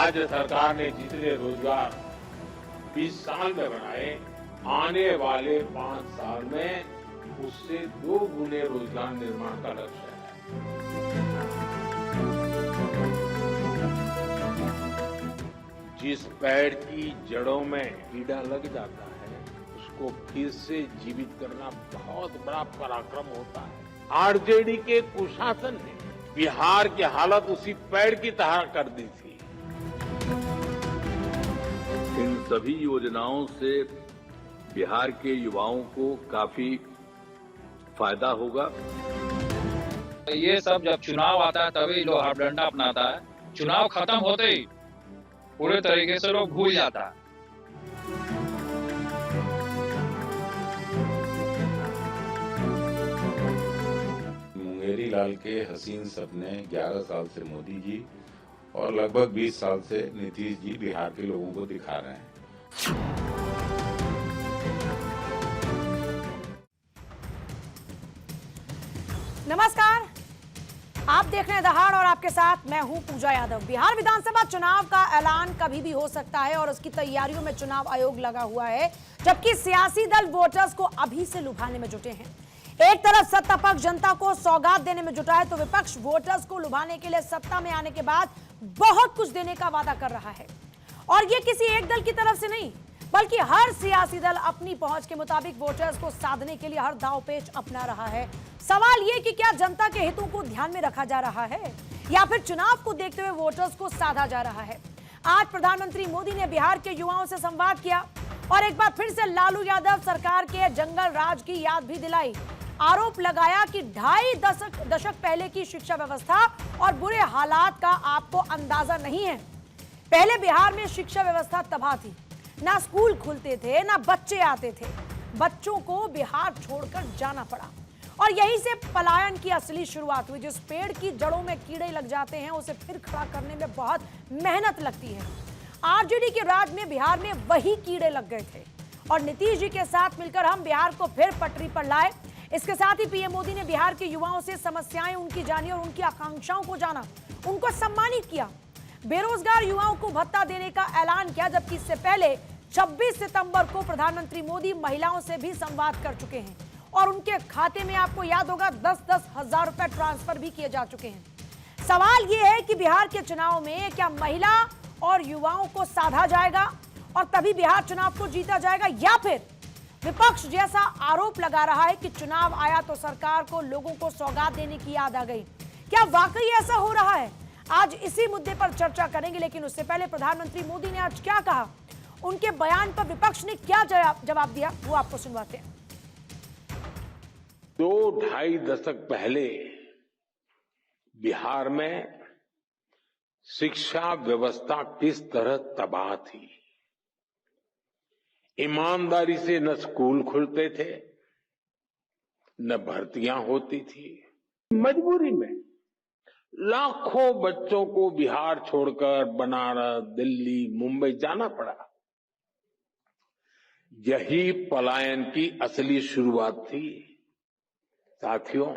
राज्य सरकार ने जितने रोजगार 20 साल में बनाए, आने वाले 5 साल में उससे 2 गुने रोजगार निर्माण का लक्ष्य है। जिस पेड़ की जड़ों में कीड़ा लग जाता है, उसको फिर से जीवित करना बहुत बड़ा पराक्रम होता है। आरजेडी के कुशासन ने बिहार की हालत उसी पेड़ की तरह कर दी थी। इन सभी योजनाओं से बिहार के युवाओं को काफी फायदा होगा। ये सब जब चुनाव आता है तभी लोग हथडंडा अपनाता है। चुनाव खत्म होते ही पूरे तरीके से लोग भूल जाता है। मुंगेरी लाल के हसीन सपने 11 साल से मोदी जी और लगभग 20 साल से नीतीश जी बिहार के लोगों को दिखा रहे हैं। नमस्कार, आप देख रहे हैं दहाड़ और आपके साथ मैं हूं पूजा यादव। बिहार विधानसभा चुनाव का ऐलान कभी भी हो सकता है और उसकी तैयारियों में चुनाव आयोग लगा हुआ है, जबकि सियासी दल वोटर्स को अभी से लुभाने में जुटे हैं। एक तरफ सत्ता पक्ष जनता को सौगात देने में जुटा है, तो विपक्ष वोटर्स को लुभाने के लिए सत्ता में आने के बाद बहुत कुछ देने का वादा कर रहा है। और ये किसी एक दल की तरफ से नहीं, बल्कि हर सियासी दल अपनी पहुंच के मुताबिक वोटर्स को साधने के लिए हर दांव पेच अपना रहा है। सवाल ये कि क्या जनता के हितों को ध्यान में रखा जा रहा है या फिर चुनाव को देखते हुए वोटर्स को साधा जा रहा है। आज प्रधानमंत्री मोदी ने बिहार के युवाओं से संवाद किया और एक बार फिर से लालू यादव सरकार के जंगल राज की याद भी दिलाई। आरोप लगाया कि 2.5 दशक पहले की शिक्षा व्यवस्था और बुरे हालात का आपको अंदाजा नहीं है। पहले बिहार में शिक्षा व्यवस्था तबाह थी, ना स्कूल खुलते थे, ना बच्चे आते थे। बच्चों को बिहार छोड़कर जाना पड़ा और यहीं से पलायन की असली शुरुआत हुई। जिस पेड़ की जड़ों में कीड़े लग जाते हैं, उसे फिर खड़ा करने में बहुत मेहनत लगती है। आरजेडी के राज में बिहार में वही कीड़े लग गए थे और नीतीश जी के साथ मिलकर हम बिहार को फिर पटरी पर लाए। इसके साथ ही पीएम मोदी ने बिहार के युवाओं से समस्याएं उनकी जानी और उनकी आकांक्षाओं को जाना, उनको सम्मानित किया। बेरोजगार युवाओं को भत्ता देने का ऐलान किया, जबकि इससे पहले 26 सितंबर को प्रधानमंत्री मोदी महिलाओं से भी संवाद कर चुके हैं और उनके खाते में आपको याद होगा 10-10 हजार रुपए ट्रांसफर भी किए जा चुके हैं। सवाल यह है कि बिहार के चुनाव में क्या महिला और युवाओं को साधा जाएगा और तभी बिहार चुनाव को जीता जाएगा, या फिर विपक्ष जैसा आरोप लगा रहा है कि चुनाव आया तो सरकार को लोगों को सौगात देने की याद आ गई। क्या वाकई ऐसा हो रहा है? आज इसी मुद्दे पर चर्चा करेंगे, लेकिन उससे पहले प्रधानमंत्री मोदी ने आज क्या कहा, उनके बयान पर विपक्ष ने क्या जवाब दिया, वो आपको सुनवाते हैं। 2-2.5 दशक पहले बिहार में शिक्षा व्यवस्था किस तरह तबाह थी। ईमानदारी से न स्कूल खुलते थे, न भर्तियां होती थी। मजबूरी में लाखों बच्चों को बिहार छोड़कर बनारस, दिल्ली, मुंबई जाना पड़ा। यही पलायन की असली शुरुआत थी। साथियों,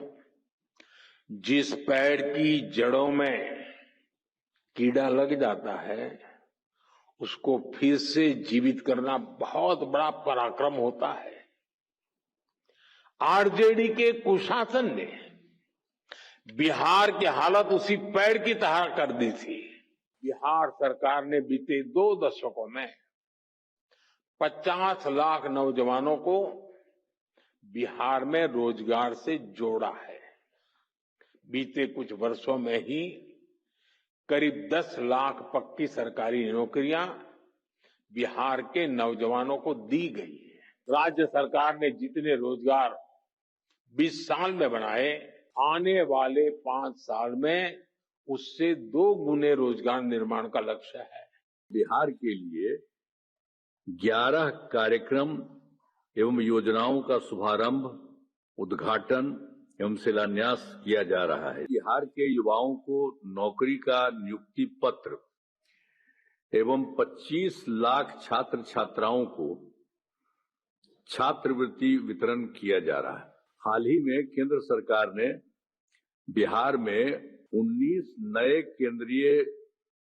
जिस पेड़ की जड़ों में कीड़ा लग जाता है, उसको फिर से जीवित करना बहुत बड़ा पराक्रम होता है। आरजेडी के कुशासन ने बिहार की हालत उसी पेड़ की तरह कर दी थी। बिहार सरकार ने बीते 2 दशकों में 50 लाख नौजवानों को बिहार में रोजगार से जोड़ा है। बीते कुछ वर्षों में ही करीब 10 लाख पक्की सरकारी नौकरियां बिहार के नौजवानों को दी गई है। राज्य सरकार ने जितने रोजगार 20 साल में बनाए, आने वाले 5 साल में उससे 2 गुने रोजगार निर्माण का लक्ष्य है। बिहार के लिए 11 कार्यक्रम एवं योजनाओं का शुभारंभ, उद्घाटन एवं शिलान्यास किया जा रहा है। बिहार के युवाओं को नौकरी का नियुक्ति पत्र एवं 25 लाख छात्र छात्राओं को छात्रवृत्ति वितरण किया जा रहा है। हाल ही में केंद्र सरकार ने बिहार में 19 नए केंद्रीय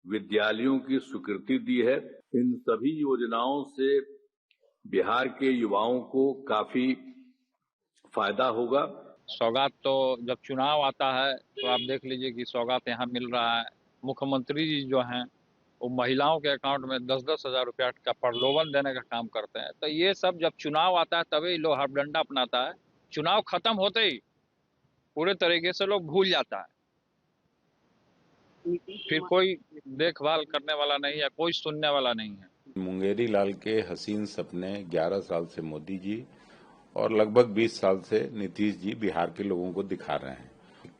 विद्यालयों की स्वीकृति दी है। इन सभी योजनाओं से बिहार के युवाओं को काफी फायदा होगा। सौगात तो जब चुनाव आता है तो आप देख लीजिए कि सौगात यहाँ मिल रहा है। मुख्यमंत्री जी जो हैं वो महिलाओं के अकाउंट में 10-10 हजार रुपया का प्रलोभन देने का काम करते हैं। तो ये सब जब चुनाव आता है तभी लोग हथडंडा अपनाता है। चुनाव खत्म होते ही पूरे तरीके से लोग भूल जाता है, फिर कोई देखभाल करने वाला नहीं है, कोई सुनने वाला नहीं है। मुंगेरी लाल के हसीन सपने 11 साल से मोदी जी और लगभग 20 साल से नीतीश जी बिहार के लोगों को दिखा रहे हैं।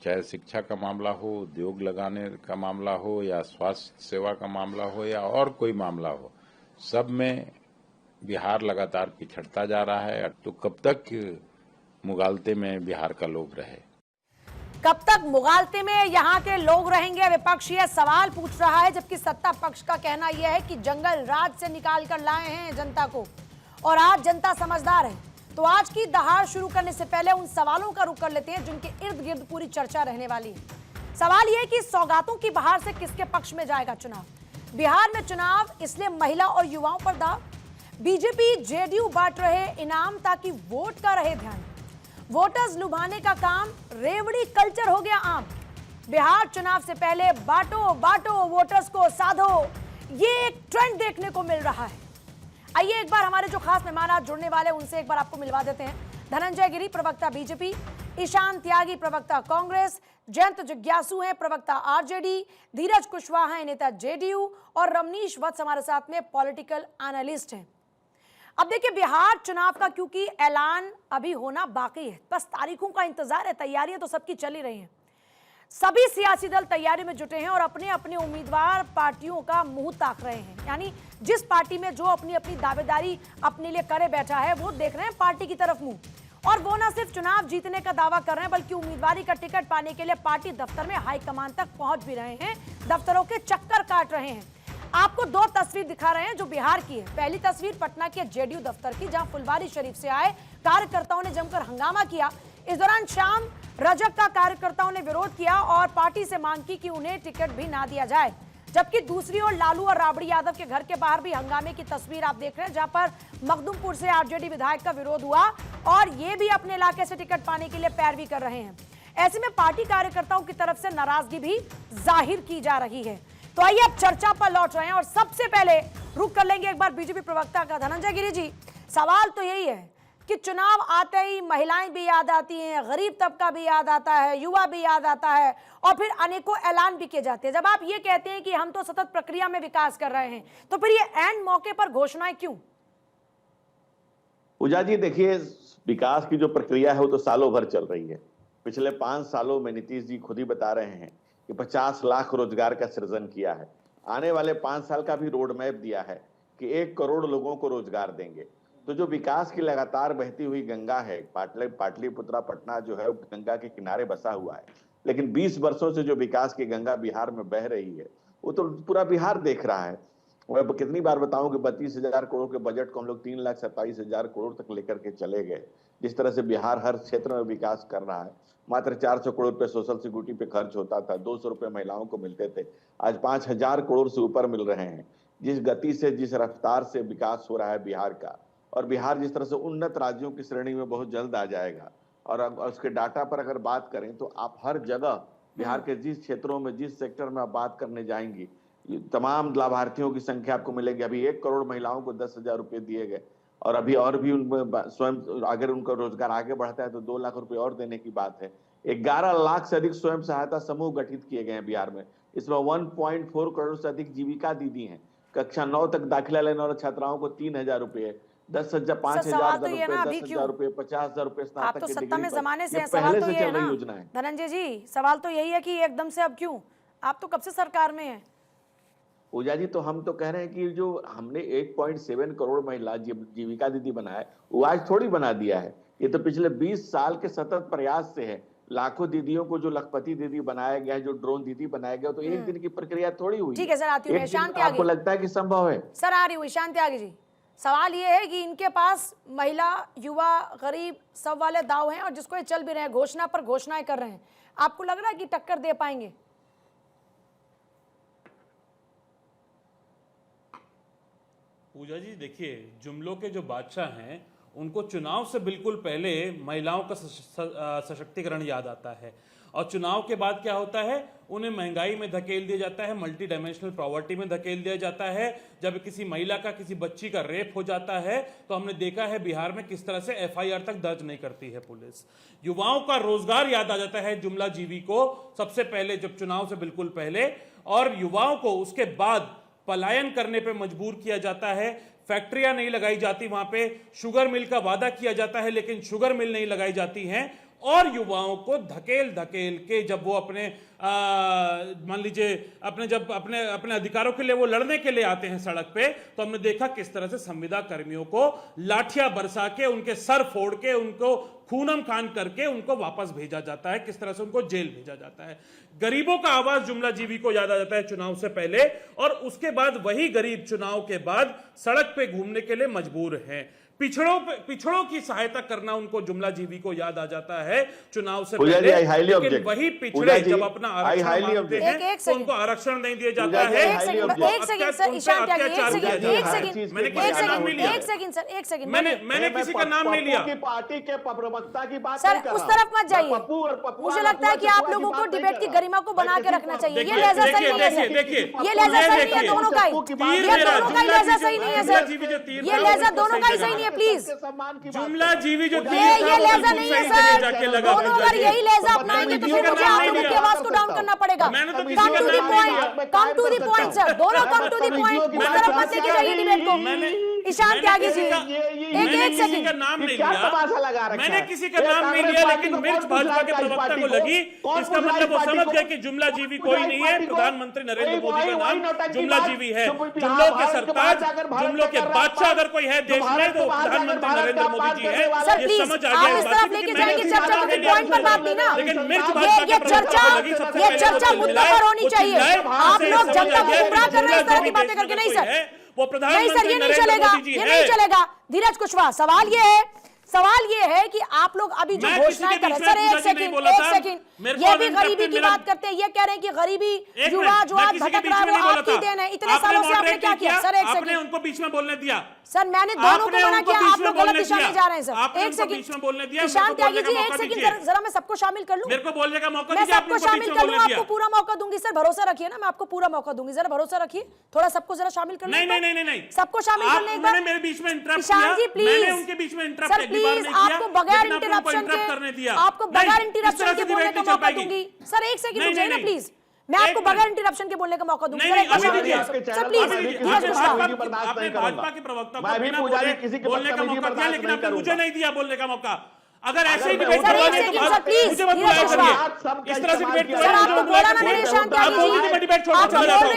चाहे शिक्षा का मामला हो, उद्योग लगाने का मामला हो, या स्वास्थ्य सेवा का मामला हो, या और कोई मामला हो, सब में बिहार लगातार पिछड़ता जा रहा है। तो कब तक मुगालते में बिहार का लोग रहे? कब तक मुगालते में यहाँ के लोग रहेंगे? विपक्ष ये सवाल पूछ रहा है, जबकि सत्ता पक्ष का कहना यह है कि जंगल राज से निकाल कर लाए हैं जनता को और आज जनता समझदार है। तो आज की दहाड़ शुरू करने से पहले उन सवालों का रुख कर लेते हैं जिनके इर्द गिर्द पूरी चर्चा रहने वाली है। सवाल यह है कि सौगातों की बहार से किसके पक्ष में जाएगा चुनाव? बिहार में चुनाव इसलिए महिला और युवाओं पर दाव। बीजेपी जेडीयू बांट रहे इनाम ताकि वोट का रहे ध्यान। वोटर्स लुभाने का काम रेवड़ी कल्चर हो गया आम। बिहार चुनाव से पहले बांटो बांटो वोटर्स को साधो, ये एक ट्रेंड देखने को मिल रहा है। आइए एक बार हमारे जो खास मेहमान आज जुड़ने वाले उनसे एक बार आपको मिलवा देते हैं। धनंजय गिरी प्रवक्ता बीजेपी, ईशान त्यागी प्रवक्ता कांग्रेस, जयंत जिज्ञासु हैं प्रवक्ता आरजेडी, धीरज कुशवाहा हैं नेता जेडीयू और रमनीश वत्स हमारे साथ में पॉलिटिकल एनालिस्ट हैं। अब देखिए बिहार चुनाव का क्योंकि ऐलान अभी होना बाकी है, बस तारीखों का इंतजार है। तैयारियां तो सबकी चल ही रही हैं। सभी सियासी दल तैयारी में जुटे हैं और अपने अपने उम्मीदवार पार्टियों का मुंह ताक रहे हैं। यानी जिस पार्टी में जो अपनी अपनी दावेदारी अपने लिए करे बैठा है वो देख रहे हैं पार्टी की तरफ मुंह। और वो ना सिर्फ चुनाव जीतने का दावा कर रहे हैं बल्कि उम्मीदवारी का टिकट पाने के लिए पार्टी दफ्तर में हाईकमान तक पहुंच भी रहे हैं, दफ्तरों के चक्कर काट रहे हैं। आपको दो तस्वीर दिखा रहे हैं जो बिहार की है। पहली तस्वीर पटना के जेडीयू दफ्तर की, जहां फुलवारी शरीफ से आए कार्यकर्ताओं ने जमकर हंगामा किया। इस दौरान शाम रजक का कार्यकर्ताओं ने विरोध किया और पार्टी से मांग की कि उन्हें टिकट भी ना दिया जाए। जबकि दूसरी ओर लालू और राबड़ी यादव के घर के बाहर भी हंगामे की तस्वीर आप देख रहे हैं, जहां पर मखदुमपुर से आरजेडी विधायक का विरोध हुआ और ये भी अपने इलाके से टिकट पाने के लिए पैरवी कर रहे हैं। ऐसे में पार्टी कार्यकर्ताओं की तरफ से नाराजगी भी जाहिर की जा रही है। तो आइए अब चर्चा पर लौट रहे हैं और सबसे पहले रुक कर लेंगे एक बार बीजेपी प्रवक्ता का। धनंजय गिरी जी, सवाल तो यही है कि चुनाव आते ही महिलाएं भी याद आती हैं, गरीब तबका भी याद आता है, युवा भी याद आता है और फिर अनेकों ऐलान भी किए जाते हैं। जब आप ये कहते हैं कि हम तो सतत प्रक्रिया में विकास कर रहे हैं, तो फिर ये एंड मौके पर घोषणाएं क्यों? पूजा जी देखिए, विकास की जो प्रक्रिया है वो तो सालों भर चल रही है। पिछले 5 सालों में नीतीश जी खुद ही बता रहे हैं कि 50 लाख रोजगार का सृजन किया है। आने वाले 5 साल का भी रोड मैप दिया है कि 1 करोड़ लोगों को रोजगार देंगे। तो जो विकास की लगातार बहती हुई गंगा है, पाटलिपुत्रा पटना जो है गंगा के किनारे बसा हुआ है, लेकिन 20 वर्षों से जो विकास की गंगा बिहार में बह रही है वो तो पूरा बिहार देख रहा है। मैं कितनी बार बताऊं कि 32,000 करोड़ के बजट को हम लोग 3,27,000 करोड़ तक लेकर के चले गए। जिस तरह से बिहार हर क्षेत्र में विकास कर रहा है, मात्र 400 करोड़ रुपए सोशल सिक्योरिटी पे खर्च होता था, 200 रुपए महिलाओं को मिलते थे, आज 5,000 करोड़ से ऊपर मिल रहे हैं। जिस गति से, जिस रफ्तार से विकास हो रहा है बिहार का, और बिहार जिस तरह से उन्नत राज्यों की श्रेणी में बहुत जल्द आ जाएगा। और उसके डाटा पर अगर बात करें तो आप हर जगह बिहार के जिस क्षेत्रों में, जिस सेक्टर में आप बात करने जाएंगी, तमाम लाभार्थियों की संख्या आपको मिलेगी। अभी 1 करोड़ महिलाओं को 10,000 रुपए दिए गए और अभी और भी उनमें स्वयं अगर उनका रोजगार आगे बढ़ता है तो 2 लाख रुपए और देने की बात है। 11 लाख से अधिक स्वयं सहायता समूह गठित किए गए हैं बिहार में। इसमें 1.4 करोड़ से अधिक जीविका दीदी हैं। कक्षा 9 तक दाखिला लेने वाले छात्राओं को 3,000 रुपए, 10,000, 5,000 रुपए, 10,000 रुपए, 50,000 रुपए आप तो सत्ता में जमाने से सवाल तो ये है ना धनंजय जी, सवाल तो यही है कि एकदम से अब क्यों? आप तो कब से सरकार में है। पूजा जी, तो हम तो कह रहे हैं कि जो हमने 1.7 करोड़ महिला जीविका दीदी बनाया वो आज थोड़ी बना दिया है। ये तो पिछले 20 साल के सतत प्रयास से है। लाखों दीदियों को जो लखपति दीदी बनाया गया है, जो ड्रोन दीदी बनाया गया, तो एक दिन की प्रक्रिया थोड़ी हुई। ठीक है सर, आती हूँ ईशान त्यागी। आपको लगता है कि संभव है? सर आ रही हूँ ईशान त्यागी जी। सवाल ये है कि इनके पास महिला, युवा, गरीब सब वाले दाव हैं और जिसको ये चल भी रहे हैं, घोषणा पर घोषणाएं कर रहे हैं। आपको लग रहा है कि टक्कर दे पाएंगे? पूजा जी देखिए, जुमलों के जो बादशाह हैं उनको चुनाव से बिल्कुल पहले महिलाओं का सशक्तिकरण याद आता है, और चुनाव के बाद क्या होता है, उन्हें महंगाई में धकेल दिया जाता है, मल्टी डायमेंशनल पॉवर्टी में धकेल दिया जाता है। जब किसी महिला का, किसी बच्ची का रेप हो जाता है तो हमने देखा है बिहार में किस तरह से FIR तक दर्ज नहीं करती है पुलिस। युवाओं का रोजगार याद आ जाता है जुमला जीवी को सबसे पहले, जब चुनाव से बिल्कुल पहले, और युवाओं को उसके बाद पलायन करने पर मजबूर किया जाता है। फैक्ट्रियां नहीं लगाई जाती, वहां पे शुगर मिल का वादा किया जाता है लेकिन शुगर मिल नहीं लगाई जाती हैं, और युवाओं को धकेल धकेल के जब वो अपने मान लीजिए अपने अधिकारों के लिए वो लड़ने के लिए आते हैं सड़क पे, तो हमने देखा किस तरह से संविदा कर्मियों को लाठियां बरसा के, उनके सर फोड़ के, उनको खूनम खान करके उनको वापस भेजा जाता है, किस तरह से उनको जेल भेजा जाता है। गरीबों का आवाज जुमला जीवी को याद आ जाता है चुनाव से पहले, और उसके बाद वही गरीब चुनाव के बाद सड़क पे घूमने के लिए मजबूर हैं। पिछड़ों की सहायता करना उनको जुमला जीवी को याद आ जाता है चुनाव से पहले, लेकिन वही पिछड़े जब अपना आरक्षण मांगते हैं तो उनको आरक्षण नहीं दिया जाता है। एक सेकंड सर, ईशान त्यागी, मैंने किसी का नाम नहीं लिया, एक सेकंड मैंने किसी का नाम नहीं लिया। पार्टी के प्रवक्ता की बात सर उस तरफ मत जाइए, मुझे लगता है कि आप लोगों को डिबेट की गरिमा को बना के रखना चाहिए। ये लहजा सही नहीं है, ये लहजा सही नहीं है दोनों का ही, ये दोनों का ही लहजा सही नहीं है सर, ये लहजा दोनों का ही सही नहीं है प्लीज। जुमला जीवी जो ये लहजा नहीं है सर, दोनों अगर यही लहजा अपनाएंगे तो फिर मुझे आप लोगों की आवाज को डाउन करना पड़ेगा। Come to the point, come to the point sir, दोनों कम टू द पॉइंट। उस तरफ मत लेके जाइए डिबेट को। ईशान त्यागी जी एक सेकंड, नाम नहीं लिया, मैंने किसी का नाम नहीं लिया, लेकिन मिर्च भाजपा के प्रवक्ता को लगी, इसका मतलब वो समझ गए कि जुमला जीवी कोई नहीं है, प्रधानमंत्री नरेंद्र मोदी का नाम जुमला जीवी है। जुमलों के सरताज, जुमलों के बादशाह अगर कोई है देश में तो प्रधानमंत्री नरेंद्र मोदी जी है। ये समझ आ गया, इस तरफ लेके जाएंगे चर्चा को, पॉइंट पर बात नहीं ना, लेकिन मिर्च भाजपा के ये चर्चा मुद्दों पर होनी चाहिए। आप लोग जनता को गुमराह कर रहे हैं इस तरह की बातें करके। नहीं सर, वो प्रधानमंत्री नहीं सर, ये नहीं चलेगा, ये नहीं चलेगा। धीरज कुशवाहा, सवाल ये है कि आप लोग अभी जो घोषणाएं कर रहे हैं, सर एक सेकंड, ये भी गरीबी की बात करते हैं, ये कह रहे हैं कि गरीबी युवा जो आज भटक रहा है वो आपकी देन है। इतने सालों से आपने क्या किया? सर एक सेकंड, उनको बीच में बोलने दिया सर, मैंने दोनों को मना किया, आप लोग गलत दिशा में जा रहे हैं सर। एक सेकंड ईशान त्यागी जी, एक सेकंड जरा मैं सबको शामिल कर लूं, मेरे को बोलने का मौका मैं सबको शामिल कर लूं, आपको पूरा मौका दूंगी सर, भरोसा रखिए ना, मैं आपको पूरा मौका दूंगी, जरा भरोसा रखिए, थोड़ा सबको जरा शामिल कर लें। नहीं, सबको शामिल कर लें एक बार। मेरे बीच में इंटरप्ट ईशान जी किया, मैंने उनके बीच में इंटरप्ट सर प्लीज, आपको बगैर इंटरप्शन के बोलने का मौका दूंगी। सर एक सेकंड रुक जाइए ना प्लीज, मैं आपको बगैर इंटरप्शन के बोलने का मौका दूंगी। सर प्लीज, आपने भाजपा के प्रवक्ता को बिना बोलने का मौका दिया, लेकिन आपने मुझे नहीं दिया बोलने का मौका। अगर ऐसे ही डिबेट करवानी है तो मुझे मत बुलाया करिए, इस तरह से डिबेट सर आपको बोला ना मैंने ईशान त्यागी जी, मैं डिबेट छोड़ चला जाता हूं,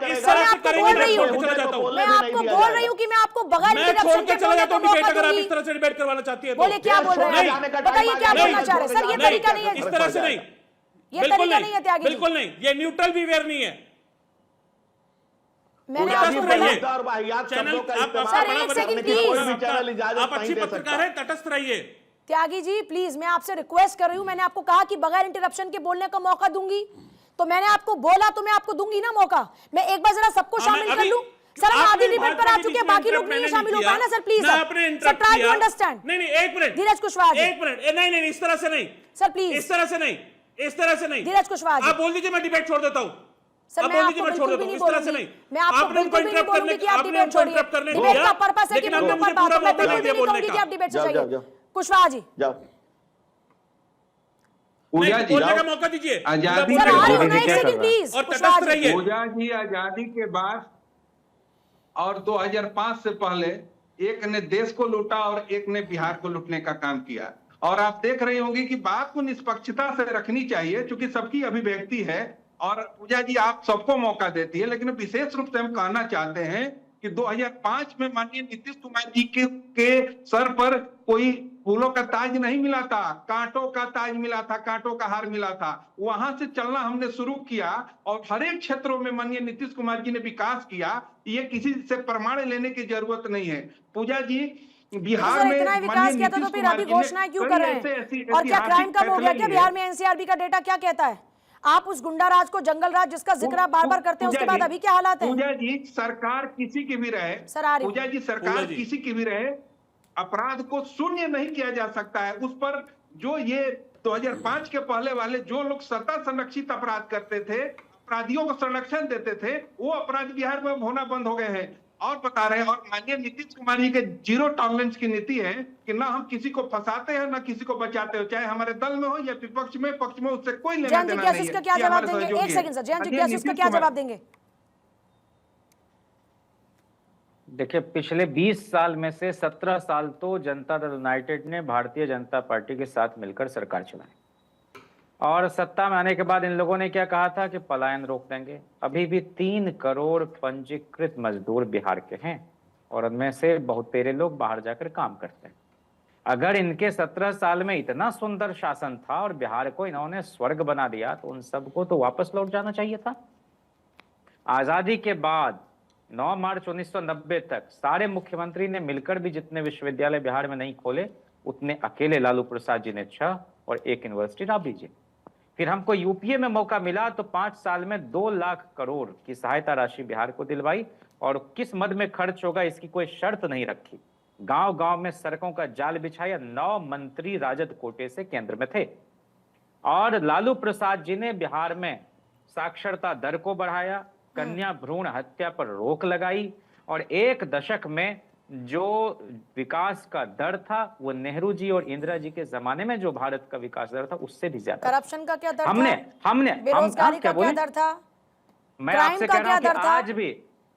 इस तरह से करेंगे नहीं, मैं आपको बोल रही हूं कि मैं आपको बगैर इंटरप्शन के चला जाता हूं डिबेट। अगर आप इस तरह से डिबेट करवाना चाहती है तो बोले क्या बोल रहे हैं, बताइए क्या बोलना चाह रहे हैं सर। ये तरीका नहीं है, इस तरह से नहीं, ये तरीका नहीं है त्यागी जी, बिल्कुल नहीं, ये न्यूट्रल बिहेवियर नहीं है। मैंने आपको बोला चैनल, सर एक सेकंड प्लीज, आप अच्छी पत्रकार है, तटस्थ रहिए। त्यागी जी प्लीज, मैं आपसे रिक्वेस्ट कर रही हूं, मैंने आपको कहा कि बगैर इंटरप्शन के बोलने का मौका दूंगी, तो मैंने आपको बोला तो मैं आपको दूंगी ना मौका। मैं एक बार जरा सबको शामिल कर लूं। सर हम आधी डिबेट पर आ चुके हैं, बाकी लोग नहीं शामिल हो पाए ना sir, please sir try to understand. नहीं एक मिनट, धीरज कुशवाहा जी, एक मिनट, नहीं इस तरह से नहीं सर, प्लीज इस तरह से नहीं, इस तरह से नहीं। धीरज कुशवाहा जी आप बोल दीजिए, मैं डिबेट छोड़ देता हूं सर, मैं आपको बिल्कुल भी नहीं बोलूंगी, मैं आपको बिल्कुल भी नहीं बोलूंगी कि आप डिबेट छोड़िए। डिबेट का पर्पस है कि मुद्दों पर बात हो, मैं बिल्कुल भी नहीं कहूंगी कि आप डिबेट से जाइए। कुशवाहा जी जाओ, पूजा जी बोलने का मौका दीजिए, आजादी सर आ रही हूं ना, के एक सेकंड प्लीज, और तटस्थ रहिए। पूजा जी आजादी के बाद और 2005 से पहले एक ने देश को लूटा और एक ने बिहार को लूटने का काम किया। और आप देख रही होंगी कि बात को निष्पक्षता से रखनी चाहिए, क्योंकि सबकी अभिव्यक्ति है और पूजा जी आप सबको मौका देती है, लेकिन विशेष रूप से हम कहना चाहते हैं कि 2005 में माननीय नीतीश कुमार जी के सर पर कोई फूलों का ताज नहीं मिला था, कांटों का ताज मिला था, कांटों का हार मिला था। वहां से चलना हमने शुरू किया और हर एक क्षेत्रों में माननीय नीतीश कुमार जी ने विकास किया। ये किसी से प्रमाण लेने की जरूरत नहीं है। पूजा जी बिहार में इतना विकास किया था तो फिर अभी घोषणाएं क्यों कर रहे हैं? और क्या क्राइम कम हो गया क्या बिहार में? एनसीआरबी का डेटा क्या कहता है? आप उस गुंडा राज को, जंगल राज जिसका जिक्र आप बार बार करते हैं, उसके बाद अभी क्या हालात है? पूजा जी, सरकार किसी की भी रहे, सर आ रही पूजा जी, सरकार किसी की भी रहे, अपराध को शून्य नहीं किया जा सकता है। उस पर जो ये 2005 के पहले वाले जो लोग सत्ता संरक्षित अपराध करते थे, अपराधियों को संरक्षण देते थे, वो अपराध बिहार में होना बंद हो गए हैं। और बता रहे हैं, और माननीय नीतीश कुमार जी के जीरो टॉलरेंस की नीति है कि ना हम किसी को फंसाते हैं ना किसी को बचाते हो, चाहे हमारे दल में हो या विपक्ष में, पक्ष में, उससे कोई लेना देना नहीं है। क्या जवाब देंगे? एक सेकंड सर, जयंत जिज्ञासु इसका क्या जवाब देंगे? देखिए, पिछले 20 साल में से 17 साल तो जनता दल यूनाइटेड ने भारतीय जनता पार्टी के साथ मिलकर सरकार चलाई, और सत्ता में आने के बाद इन लोगों ने क्या कहा था कि पलायन रोक देंगे। अभी भी 3 करोड़ पंजीकृत मजदूर बिहार के हैं, और उनमें से बहुत तेरे लोग बाहर जाकर काम करते हैं। अगर इनके 17 साल में इतना सुंदर शासन था और बिहार को इन्होंने स्वर्ग बना दिया, तो उन सबको तो वापस लौट जाना चाहिए था। आजादी के बाद 9 मार्च 1990 तक सारे मुख्यमंत्री ने मिलकर भी जितने विश्वविद्यालय बिहार में नहीं खोले, उतने अकेले लालू प्रसाद जी ने 6 और 1 यूनिवर्सिटी राबड़ी जी। फिर हमको यूपीए में मौका मिला तो 5 साल में 2 लाख करोड़ की सहायता राशि बिहार को दिलवाई, और किस मद में खर्च होगा इसकी कोई शर्त नहीं रखी। गांव गांव में सड़कों का जाल बिछाया। 9 मंत्री राजद कोटे से केंद्र में थे, और लालू प्रसाद जी ने बिहार में साक्षरता दर को बढ़ाया, कन्या भ्रूण हत्या पर रोक लगाई, और 1 दशक में जो विकास का दर था वो नेहरू जी और इंदिरा जी के जमाने में जो भारत का विकास दर था उससे भी ज्यादा। करप्शन का क्या दर था? हमने बेरोजगारी का क्या दर था? मैं आपसे कह रहा हूं कि आज भी,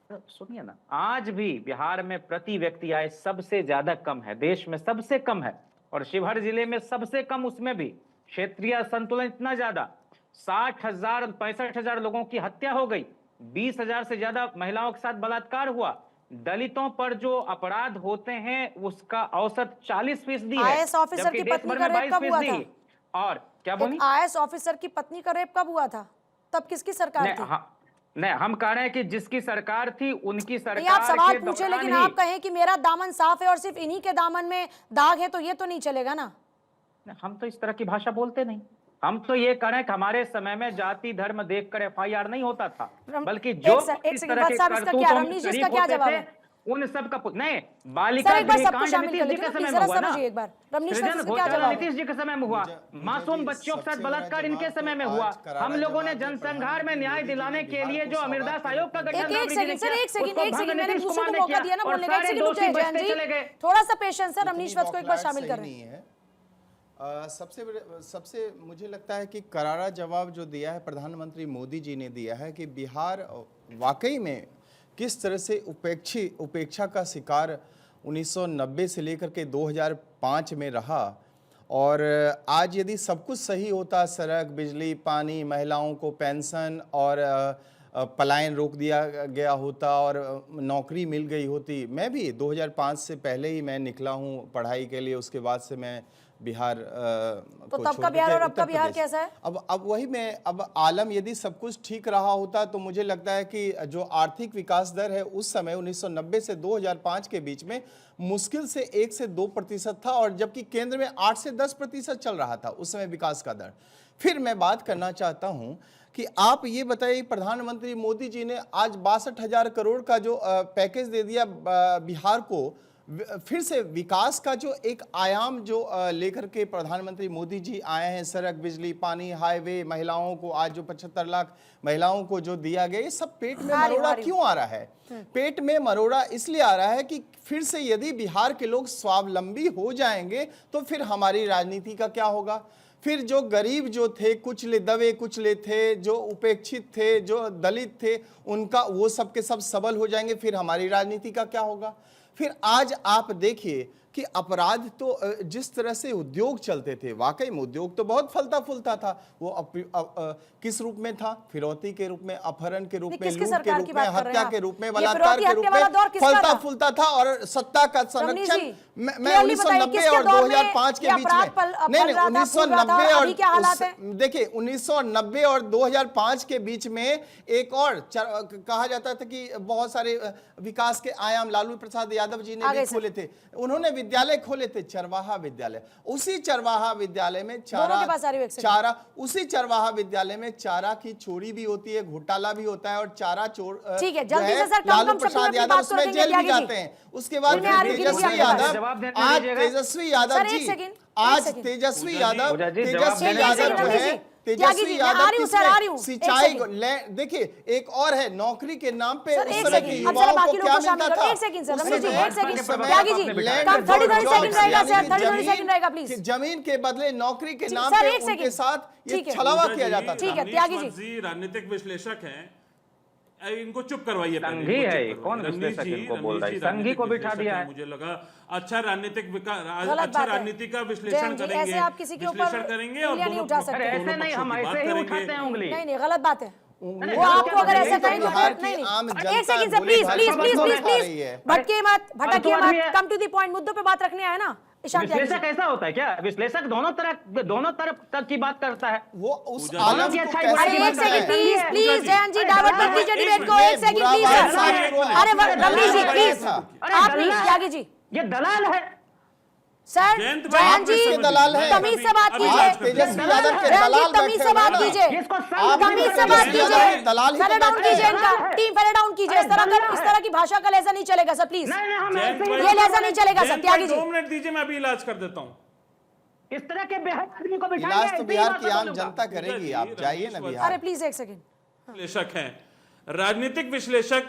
सुनिए ना, आज भी बिहार में प्रति व्यक्ति आय सबसे ज्यादा कम है, देश में सबसे कम है, और शिवहर जिले में सबसे कम, उसमें भी क्षेत्रीय असंतुलन इतना ज्यादा, 60,000 65,000 लोगों की हत्या हो गई, 20,000 से ज्यादा महिलाओं के साथ बलात्कार हुआ, दलितों पर जो अपराध होते हैं उसका औसत 40% है। आईएएस ऑफिसर की पत्नी का रेप कब हुआ था? और क्या बोली? आईएएस ऑफिसर की पत्नी का रेप कब हुआ था? तब किसकी सरकार थी? नहीं, हम कह रहे हैं कि जिसकी सरकार थी उनकी सरकार। आप सवाल पूछे, लेकिन आप कहें कि मेरा दामन साफ है और सिर्फ इन्हीं के दामन में दाग है, तो ये तो नहीं चलेगा ना। हम तो इस तरह की भाषा बोलते नहीं। हम तो ये कह रहे हैं कि हमारे समय में जाति धर्म देखकर एफआईआर नहीं होता था, बल्कि जो इस तरह के करतूतों थे उन सब का नहीं। बालिका गृहकांड नीतीश जी के समय में हुआ ना, सृजन घोटाला नीतीश जी के समय में हुआ, मासूम बच्चों के साथ बलात्कार इनके समय में हुआ। हम लोगों ने जनसंहार में न्याय दिलाने के लिए जो अमीरदास आयोग का गठन थोड़ा सा पेशेंस है। रमनीश वत्स को एक बार शामिल कर रहे हैं। सबसे मुझे लगता है कि करारा जवाब जो दिया है प्रधानमंत्री मोदी जी ने दिया है कि बिहार वाकई में किस तरह से उपेक्षा का शिकार 1990 से लेकर के 2005 में रहा, और आज यदि सब कुछ सही होता, सड़क, बिजली, पानी, महिलाओं को पेंशन और पलायन रोक दिया गया होता और नौकरी मिल गई होती। मैं भी 2005 से पहले ही मैं निकला हूँ पढ़ाई के लिए, उसके बाद से मैं बिहार तो तब का बिहार और अब का बिहार कैसा है? अब वही मैं, अब आलम यदि सब कुछ ठीक रहा होता तो मुझे लगता है कि जो आर्थिक विकास दर है उस समय 1990 से 2005 के बीच में मुश्किल से 1 से 2% था, और जबकि केंद्र में 8 से 10% चल रहा था उस समय विकास का दर। फिर मैं बात करना चाहता हूं कि आप ये बताइए, प्रधानमंत्री मोदी जी ने आज 62,000 करोड़ का जो पैकेज दे दिया बिहार को, फिर से विकास का जो एक आयाम जो लेकर के प्रधानमंत्री मोदी जी आए हैं, सड़क, बिजली, पानी, हाईवे, महिलाओं को आज जो 75 लाख महिलाओं को जो दिया गया, ये सब पेट में मरोड़ा क्यों आ रहा है? पेट में मरोड़ा इसलिए आ रहा है कि फिर से यदि बिहार के लोग स्वावलंबी हो जाएंगे तो फिर हमारी राजनीति का क्या होगा? फिर जो गरीब जो थे, कुचले दबे कुचले थे, जो उपेक्षित थे, जो दलित थे, उनका वो सब के सब सबल हो जाएंगे, फिर हमारी राजनीति का क्या होगा? फिर आज आप देखिए कि अपराध तो जिस तरह से उद्योग चलते थे, वाकई में उद्योग तो बहुत फलता फूलता था। वो किस रूप में था? फिरौती के रूप में, अपहरण के रूप में, लूट के रूप में, हत्या के रूप में, बलात्कार के रूप में फलता फूलता था, और सत्ता का संरक्षण मैं 1990 और 2005 के बीच में, नहीं 1990 और देखिए 1990 और 2005 के बीच में एक और कहा जाता था कि बहुत सारे विकास के आयाम लालू प्रसाद यादव जी ने भी खोले थे। उन्होंने विद्यालय खोले थे, चरवाहा विद्यालय। उसी चरवाहा विद्यालय में दोनों के पास आ रही हो, एक सेकंड। चारा, उसी चरवाहा विद्यालय में चारा की चोरी भी होती है, घोटाला भी होता है, और चारा चोर ठीक है, जल्दी से सर, लालू प्रसाद यादव उसमें जेल भी जाते हैं। उसके बाद तेजस्वी यादव, आज तेजस्वी यादव जी, आज तेजस्वी यादव, तेजस्वी यादव की सिंचाई, देखिए एक और है, नौकरी के नाम पे उस तरह के युवाओं को क्या मिलता था। जमीन के बदले नौकरी के नाम पे उनके साथ ये छलावा किया जाता था। ठीक है, त्यागी जी राजनीतिक विश्लेषक हैं, इनको चुप करवाइए। संघी है, कौन विश्लेषक इनको बोल रहा है? संघी को बिठा दिया है। मुझे लगा अच्छा राजनीतिक अच्छा राजनीति का विश्लेषण करेंगे, ऐसे आप किसी के ऊपर करेंगे और नहीं उठा सकते। ऐसे नहीं, हम ऐसे ही उठाते हैं उंगली। नहीं, गलत बात है वो। आपको अगर ऐसा कहें तो नहीं, एक सेकंड से please please please please please भटके मत, भटकिए मत, कम टू द पॉइंट, मुद्दों पे बात रखने आए ना। विश्लेषक ऐसा होता है क्या? विश्लेषक दोनों तरफ तक की बात करता है। वो उस आलम की अच्छाई बुराई की बात करता है। Please please Jayant ji, divert मत कीजिए डिबेट को। एक सेकंड प्लीज सर। अरे रमनीश जी प्लीज, आप प्लीज त्यागी जी। ये दलाल है सर, जयंत जी तमीज से बात कीजिए, तेजस्वी यादव के दलाल तमीज से बात कीजिए, तमीज से बात कीजिए, दलाल फेडर डाउन कीजिए इनका, टीम फेडर डाउन कीजिए। इस तरह की भाषा का लहजा नहीं चलेगा सर, प्लीज ये लहजा नहीं चलेगा सर। त्यागी जी 2 मिनट दीजिए, मैं अभी इलाज कर देता हूँ। इस तरह के बेहद आदमी को बिठाया इलाज तो बिहार की आम जनता करेगी, आप जाइए ना बिहार। अरे प्लीज एक सेकंड। विश्लेषक हैं, राजनीतिक विश्लेषक,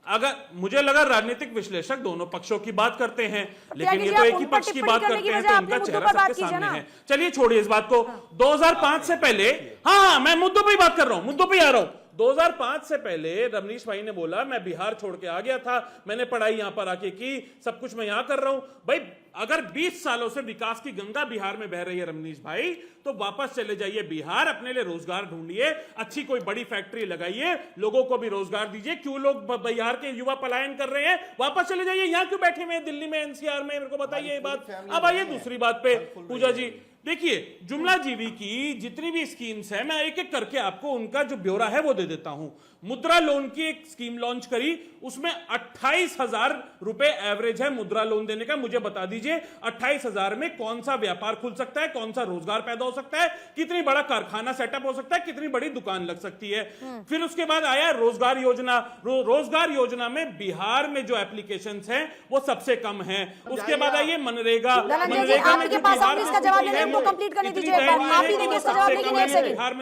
अगर मुझे लगा राजनीतिक विश्लेषक दोनों पक्षों की बात करते हैं, लेकिन ये तो एक ही पक्ष की बात करते हैं, तो उनका चेहरा सबके सामने है। चलिए छोड़िए इस बात को। 2005 से पहले, हाँ मैं मुद्दों पे ही बात कर रहा हूं, मुद्दों पे ही आ रहा हूं। 2005 से पहले रमनीश भाई ने बोला मैं बिहार छोड़ के आ गया था, मैंने पढ़ाई यहां पर आके की, सब कुछ मैं यहां कर रहा हूं। भाई अगर 20 सालों से विकास की गंगा बिहार में बह रही है रमनीश भाई, तो वापस चले जाइए बिहार, अपने लिए रोजगार ढूंढिए, अच्छी कोई बड़ी फैक्ट्री लगाइए, लोगों को भी रोजगार दीजिए। क्यों लोग बिहार के युवा पलायन कर रहे हैं? वापस चले जाइए। यहां क्यों बैठे हुए हैं दिल्ली में, एनसीआर में? मेरे को बताइए ये बात। अब आइए दूसरी बात पे। पूजा जी देखिए, जुमला जीवी की जितनी भी स्कीम्स है, मैं एक एक करके आपको उनका जो ब्यौरा है वो दे देता हूं। मुद्रा लोन की एक स्कीम लॉन्च करी, उसमें 28,000 रुपए एवरेज है मुद्रा लोन देने का। मुझे बता दीजिए 28,000 में कौन सा व्यापार खुल सकता है, कौन सा रोजगार पैदा हो सकता है, कितनी बड़ा कारखाना सेटअप हो सकता है, कितनी बड़ी दुकान लग सकती है। फिर उसके बाद आया रोजगार योजना। रोजगार योजना में बिहार में जो एप्लीकेशंस हैं वो सबसे कम है। उसके बाद आइए मनरेगा। मनरेगा में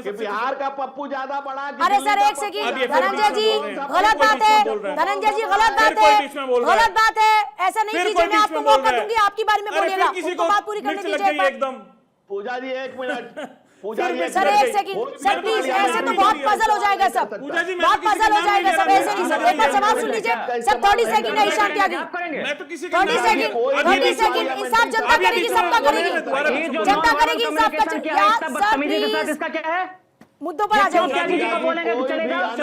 जो बिहार का पप्पू ज्यादा बड़ा। अरे सर एक सेकंड, धनंजय जी गलत बात है, धनंजय जी गलत बात है, गलत बात है, ऐसा नहीं कीजिए। मैं आपको मौका दूंगी, आपकी बारे में बोलिएगा, उनको बात पूरी करने दीजिए एकदम। पूजा जी 1 मिनट, पूजा जी सर एक सेकंड सर प्लीज, ऐसे तो बहुत पज़ल हो जाएगा सब, बहुत पज़ल हो जाएगा सब, ऐसे नहीं सर। एक बार सवाल सुन लीजिए सर, 30 सेकंड है ईशान त्यागी, 30 सेकंड इंसाफ जनता करेगी, सबका करेगी, जनता करेगी इंसाफ का। इसका क्या है? मुद्दों पर आ जाइए।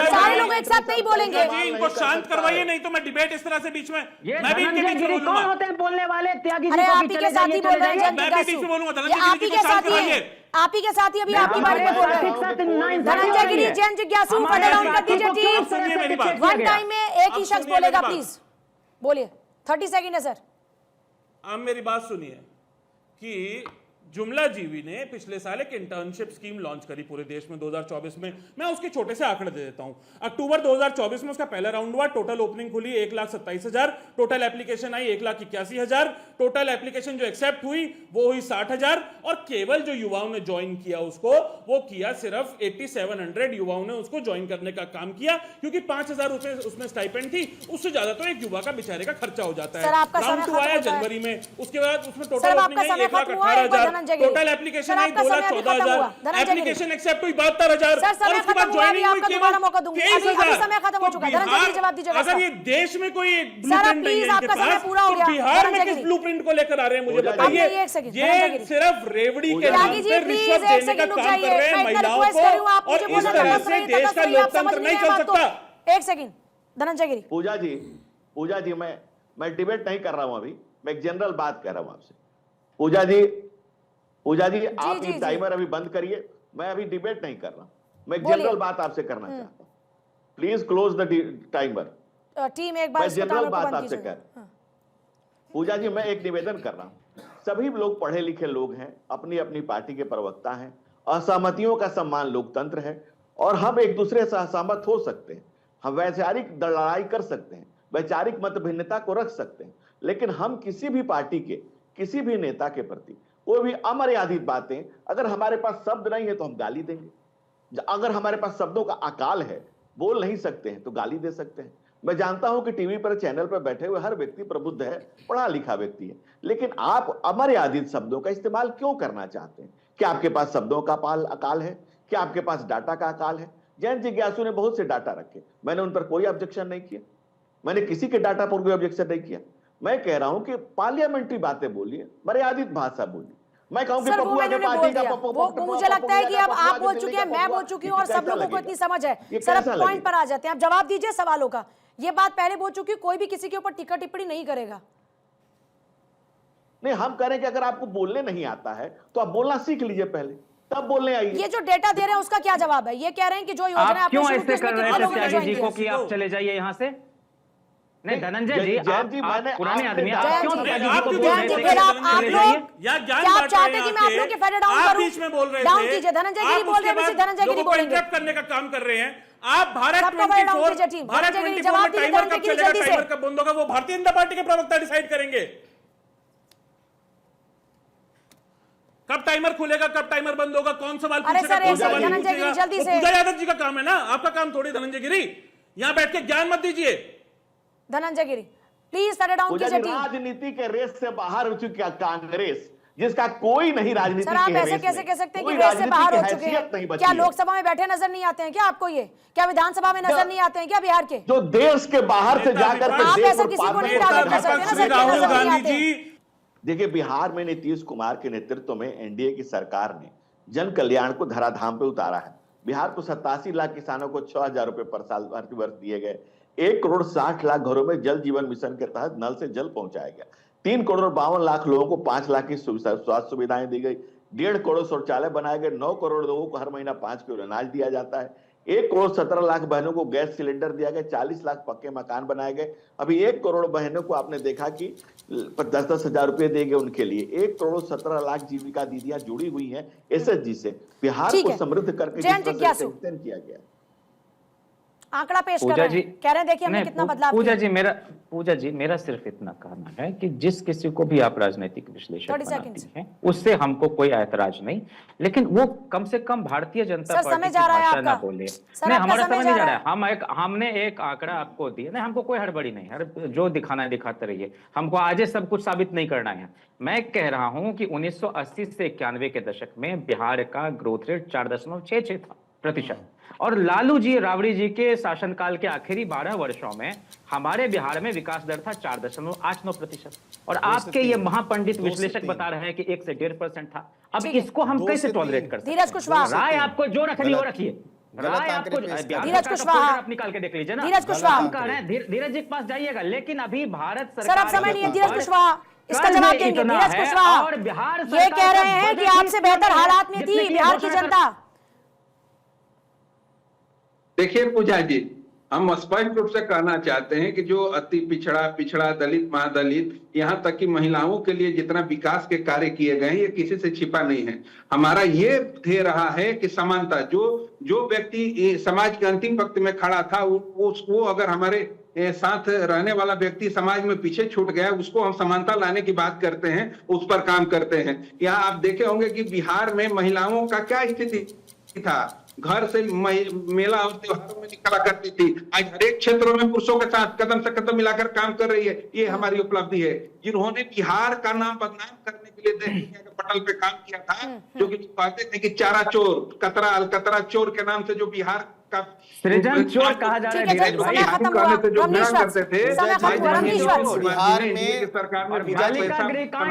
सारे लोग एक साथ नहीं बोलेंगे। इनको शांत करवाइए, नहीं तो मैं डिबेट इस तरह से बीच में मैं भी इनके बीच में कौन होते हैं बोलने वाले? त्यागी जी अरे आप ही के साथ ही बोल रहे हैं, मैं भी बीच में बोलूंगा। आप ही के साथ ही, आप ही के साथ ही अभी आपकी बारे में बोल रहे हैं। धनंजय गिरी, जैन जिज्ञासु, फटे डाउन कर दीजिए टीम। वन टाइम में एक ही शख्स बोलेगा, प्लीज बोलिए। 30 सेकंड है सर। आप मेरी बात सुनिए कि जुमला जीवी ने पिछले साल एक इंटर्नशिप स्कीम लॉन्च करी पूरे देश में 2024 में। मैं उसके छोटे से आंकड़े दे देता हूं। अक्टूबर 2024 में उसका पहला राउंड हुआ, टोटल ओपनिंग खुली 1,27,000, टोटल एप्लीकेशन आई 1,81,000, टोटल एप्लीकेशन जो एक्सेप्ट हुई वो हुई 60,000, और केवल जो युवाओं ने ज्वाइन किया उसको, वो किया सिर्फ 8700 युवाओं ने उसको ज्वाइन करने का काम किया, क्योंकि 5,000 रुपए उसमें स्टाइपेंड थी। उससे ज्यादा तो एक युवा का बेचारे का खर्चा हो जाता है। राउंड 2 आया जनवरी में, उसके बाद उसमें टोटल ओपनिंग आई 1,18,000, टोटल एप्लीकेशन आई 2,14,000, एप्लीकेशन एक्सेप्ट हुई 72,000, और उसके बाद ज्वाइनिंग हुई केवल 23,000। अगर ये देश में कोई ब्लूप्रिंट नहीं है इनके पास, तो बिहार में किस ब्लूप्रिंट को लेकर आ रहे हैं मुझे बताइए। ये सिर्फ रेवड़ी के नाम पे रिश्वत देने का काम कर रहे हैं महिलाओं को, और इस तरह से देश का लोकतंत्र नहीं चल सकता। एक सेकंड धनंजय गिरी। पूजा जी मैं डिबेट नहीं कर रहा हूं, अभी मैं एक जनरल बात कह रहा हूं आपसे। पूजा जी आप ये टाइमर अभी बंद करिए, मैं अभी डिबेट नहीं कर रहा, मैं एक जनरल बात आपसे करना चाहता हूं। Please close the timer. Team एक बार मैं जनरल बात आपसे कह रहा हूं। पूजा जी, मैं एक निवेदन कर रहा हूं, सभी लोग पढ़े लिखे लोग हैं, अपनी अपनी पार्टी के प्रवक्ता हैं, असहमतियों का सम्मान लोकतंत्र है और हम एक दूसरे से असहमत हो सकते हैं, हम वैचारिक लड़ाई कर सकते हैं, वैचारिक मत भिन्नता को रख सकते हैं, लेकिन हम किसी भी पार्टी के किसी भी नेता के प्रति कोई भी अमर्यादित बातें, अगर हमारे पास शब्द नहीं है तो हम गाली देंगे, अगर हमारे पास शब्दों का अकाल है, बोल नहीं सकते हैं तो गाली दे सकते हैं। मैं जानता हूं कि टीवी पर चैनल पर बैठे हुए हर व्यक्ति प्रबुद्ध है, पढ़ा लिखा व्यक्ति है, लेकिन आप अमर्यादित शब्दों का इस्तेमाल क्यों करना चाहते हैं? क्या आपके पास शब्दों का अकाल है? क्या आपके पास डाटा का अकाल है? जैन जिज्ञासु ने बहुत से डाटा रखे, मैंने उन पर कोई ऑब्जेक्शन नहीं किया, मैंने किसी के डाटा पर कोई ऑब्जेक्शन नहीं किया। मैं कह रहा हूं कि पार्लियामेंट्री बातें बोलिए, मर्यादित भाषा बोलिए। मैं कहूं कि पपुआ के पार्टी का वो मुझे लगता है कि अब आप बोल चुके हैं, मैं बोल चुकी हूं और सब लोगों को इतनी समझ है। सर अब पॉइंट पर आ जाते हैं, आप जवाब दीजिए सवालों का। ये बात पहले बोल चुकी, कोई भी किसी के ऊपर टीका टिप्पणी नहीं करेगा। नहीं, हम करें कि अगर आपको बोलने नहीं आता है तो आप बोलना सीख लीजिए पहले, तब बोलने आइए। ये जो डेटा दे रहे हैं उसका क्या जवाब है? ये कह रहे हैं कि जो योजना आप क्यों ऐसे कर रहे थे त्यागी जी को कि आप चले जाइए यहाँ से? नहीं धनंजय जी, आप पुराने आदमी, आप क्यों त्यागी जी को बोल रहे थे? फिर आप लोग क्या आप चाहते कि मैं आप लोग के फेडर डाउन करूं? बीच में बोल रहे थे, डाउन कीजिए। धनंजय गिरी बोल रहे हैं, धनंजय गिरी बोलेंगे। करने का काम कर रहे हैं आप। भारत 24 में टाइमर कब चलेगा, टाइमर कब बंद होगा, वो भारतीय जनता पार्टी के प्रवक्ता डिसाइड करेंगे। कब टाइमर खुलेगा, कब टाइमर बंद होगा, कौन सवाल पूछेगा, कौन सवाल नहीं पूछेगा, वो पूजा यादव जी का काम है ना, आपका काम थोड़ी। धनंजय गिरी, यहां बैठ के ज्ञान मत दीजिए। धनंजय गिरी प्लीज फेडर डाउन कीजिए। राजनीति के रेस से बाहर हो चुकी है कांग्रेस, जिसका कोई नहीं राजनीति सर, आप ऐसे कैसे कह सकते हैं कि रेस से बाहर हो चुके हैं? क्या लोकसभा में बैठे नजर नहीं आते हैं क्या आपको? ये क्या विधानसभा में नजर नहीं आते हैं क्या बिहार के? जो देश के बाहर से जाकर आप ऐसा किसी को नहीं टारगेट कर सकते ना सर, राहुल गांधी जी। देखिए, बिहार में नीतीश कुमार के नेतृत्व में एनडीए की सरकार ने जन कल्याण को धराधाम पे उतारा है। बिहार को 87 लाख किसानों को 6,000 रुपए पर साल वर्ष दिए गए। 1,60,00,000 घरों में जल जीवन मिशन के तहत नल से जल पहुंचाया गया। 3,52,00,000 लोगों को 5 लाख की स्वास्थ्य सुविधाएं दी गई। 1.5 करोड़ शौचालय बनाए गए। 9 करोड़ लोगों को हर महीना 5 किलो अनाज दिया जाता है। 1,17,00,000 बहनों को गैस सिलेंडर दिया गया। 40 लाख पक्के मकान बनाए गए। अभी 1 करोड़ बहनों को आपने देखा कि 10-10 हजार रुपए देंगे उनके लिए। 1,17,00,000 जीविका दीदियां जुड़ी हुई हैं एसएचजी से। बिहार को समृद्ध करके किया गया। आंकड़ा पेश कर रहे हैं, कह रहे हैं देखिए हमने कितना बदलाव किया। पूजा जी मेरा सिर्फ इतना कहना है कि जिस किसी को भी आप राजनीतिक विश्लेषक बनाती हैं उससे हमको कोई ऐतराज नहीं, लेकिन वो कम से कम भारतीय जनता पार्टी की भाषा ना बोले। नहीं, हमारा समय नहीं जा रहा है। हमने एक आंकड़ा आपको दिया, नहीं हमको कोई हड़बड़ी नहीं, जो दिखाना है दिखाते रहिए, हमको आज सब कुछ साबित नहीं करना है। मैं कह रहा हूं कि 1980 से 91 के दशक में बिहार का ग्रोथ रेट 4.66 था प्रतिशत, और लालू जी राबड़ी जी के शासनकाल के आखिरी 12 वर्षों में हमारे बिहार में विकास दर था 4.89%। और आपके ये महापंडित विश्लेषक बता रहे हैं कि 1 से 1.5% था। अब इसको हम कैसे टॉलरेट कर सकते हैं? धीरज कुशवाहा, राय आपको जो रखनी वो रखिए। राय आपको धीरज कुशवाहा आप निकाल के देख लीजिए ना। धीरज कुशवाहा हम कह रहे हैं धीरज जी के पास जाइएगा, लेकिन अभी भारत सर सरकार अब समय नहीं है। धीरज कुशवाहा इसका जवाब देंगे। धीरज कुशवाहा और बिहार ये कह रहे हैं कि आपसे बेहतर हालात में थी बिहार की जनता। देखिए पूजा जी, हम स्पष्ट रूप से कहना चाहते हैं कि जो अति पिछड़ा दलित महादलित यहाँ तक कि महिलाओं के लिए जितना विकास के कार्य किए गए हैं ये किसी से छिपा नहीं है। हमारा ये ध्येय रहा है कि समानता, जो व्यक्ति समाज के अंतिम पंक्ति में खड़ा था वो अगर हमारे साथ रहने वाला व्यक्ति समाज में पीछे छूट गया, उसको हम समानता लाने की बात करते हैं, उस पर काम करते हैं। यहाँ आप देखे होंगे कि बिहार में महिलाओं का क्या स्थिति था। घर से मेला और त्योहारों में निकला करती थी, आज हर एक क्षेत्रों में पुरुषों के साथ कदम से कदम मिलाकर काम कर रही है। ये हमारी उपलब्धि है। जिन्होंने बिहार का नाम बदनाम करने के लिए दुनिया के पटल पे काम किया था, जो कि कहते थे कि चारा चोर, कतरा चोर के नाम से जो बिहार का सृजन चोर कहा जा रहा है।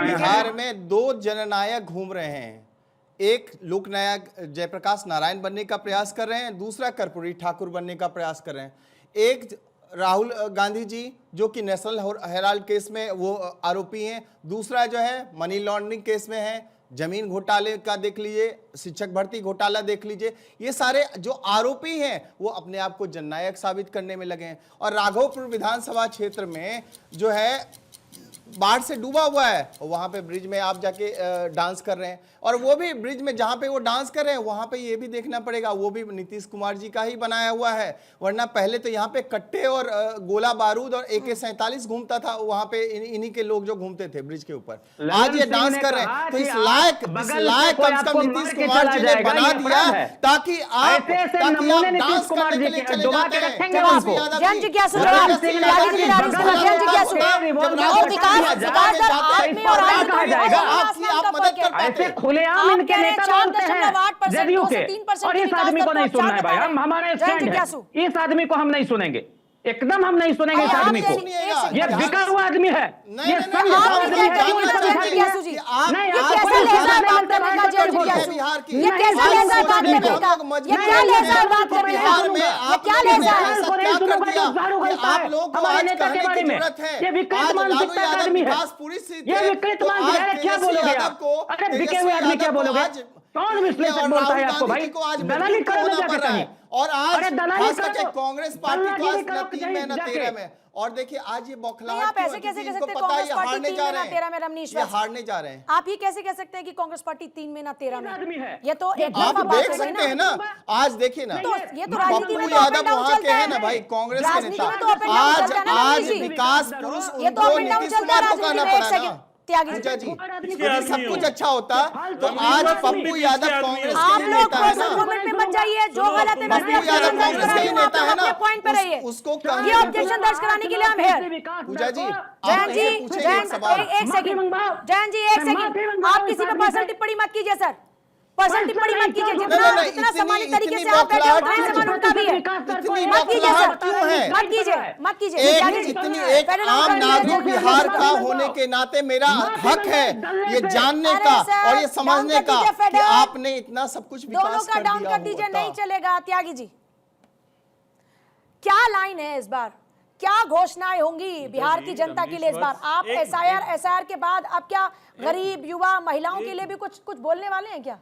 बिहार में 2 जननायक घूम रहे हैं। एक लोकनायक जयप्रकाश नारायण बनने का प्रयास कर रहे हैं, दूसरा कर्पूरी ठाकुर बनने का प्रयास कर रहे हैं। एक राहुल गांधी जी जो कि नेशनल हेराल्ड केस में वो आरोपी हैं, दूसरा जो है मनी लॉन्ड्रिंग केस में है, जमीन घोटाले का देख लीजिए, शिक्षक भर्ती घोटाला देख लीजिए। ये सारे जो आरोपी हैं वो अपने आप को जननायक साबित करने में लगे हैं। और राघोपुर विधानसभा क्षेत्र में जो है बाढ़ से डूबा हुआ है, वहां पे ब्रिज में आप जाके डांस कर रहे हैं, और वो भी ब्रिज में जहां पे वो डांस कर रहे हैं वहां पे ये भी देखना पड़ेगा वो भी नीतीश कुमार जी का ही बनाया हुआ है, वरना पहले तो यहाँ पे कट्टे और गोला बारूद और AK-47 घूमता था, वहां पे इन्हीं के लोग जो घूमते थे ब्रिज के ऊपर। आज ये डांस कर रहे हैं, तो इस लायक कम से कम नीतीश कुमार जी ने बना दिया ताकि आप डांस करने के लिए चले जाते हैं। ऐसे खुलेआम इनके नेता बोलते हैं जदयू के, और इस आदमी को नहीं सुनना है भाई, हम हमारे स्टैंड है, इस आदमी को हम नहीं सुनेंगे, एकदम हम नहीं सुनेंगे इस आदमी को। ये बिका हुआ आदमी है, ये आप लोग को आज कहने की जरूरत है, ये विकृत मानसिकता का आदमी है, ये विकृत मानसिकता, क्या बोलोगे आप? अरे बिके हुए आदमी क्या बोलोगे? कौन विश्लेषक बोलता है आपको भाई? दलाली करो ना जाके कहीं, और आज दलाली कांग्रेस पार्टी को आज न 3 में न 13 में, और देखिए आज ये बौखलाहट, आप ऐसे कैसे कह सकते हैं कांग्रेस पार्टी 3 में ना 13 में? रमनीश वत्स, हारने जा रहे हैं। आप ये कैसे कह सकते हैं कि कांग्रेस पार्टी 3 में ना 13 में? ये तो आप देख सकते हैं ना, आज देखिए ना, ये तो राजनीति में पप्पू यादव वहां के हैं ना भाई, कांग्रेस के नेता। आज विकास पुरुष उनको नीतीश कुमार को कहना पड़ा ना त्यागी जी, सब कुछ अच्छा होता तो आज पप्पू यादव कांग्रेस आप के लोग नेता है ना, कमेंट में मत जाइए, जो गलत है पप्पू यादव कांग्रेस के ही नेता है ना, पॉइंट पे रहिए। उसको ये ऑब्जेक्शन दर्ज कराने के लिए हम हैं। पूजा जी, जैन जी, एक सेकंड, जैन जी एक सेकंड, आप किसी पे पर्सनल टिप्पणी मत कीजिए सर, पर्सनल टिप्पणी मत कीजिए, जितना सामान्य तरीके से आप बैठे उतना ही समान उनका भी है, मत कीजिए सर, मत कीजिए। एक आम नागरिक बिहार का होने के नाते मेरा हक है ये जानने का और ये समझने का कि आपने इतना सब कुछ दोनों का डाउन कर दीजिए, नहीं चलेगा। त्यागी जी, क्या लाइन है इस बार, क्या घोषणाएं होंगी बिहार की जनता के लिए इस बार? आप एसआईआर के बाद अब क्या गरीब युवा महिलाओं के लिए भी कुछ बोलने वाले हैं क्या?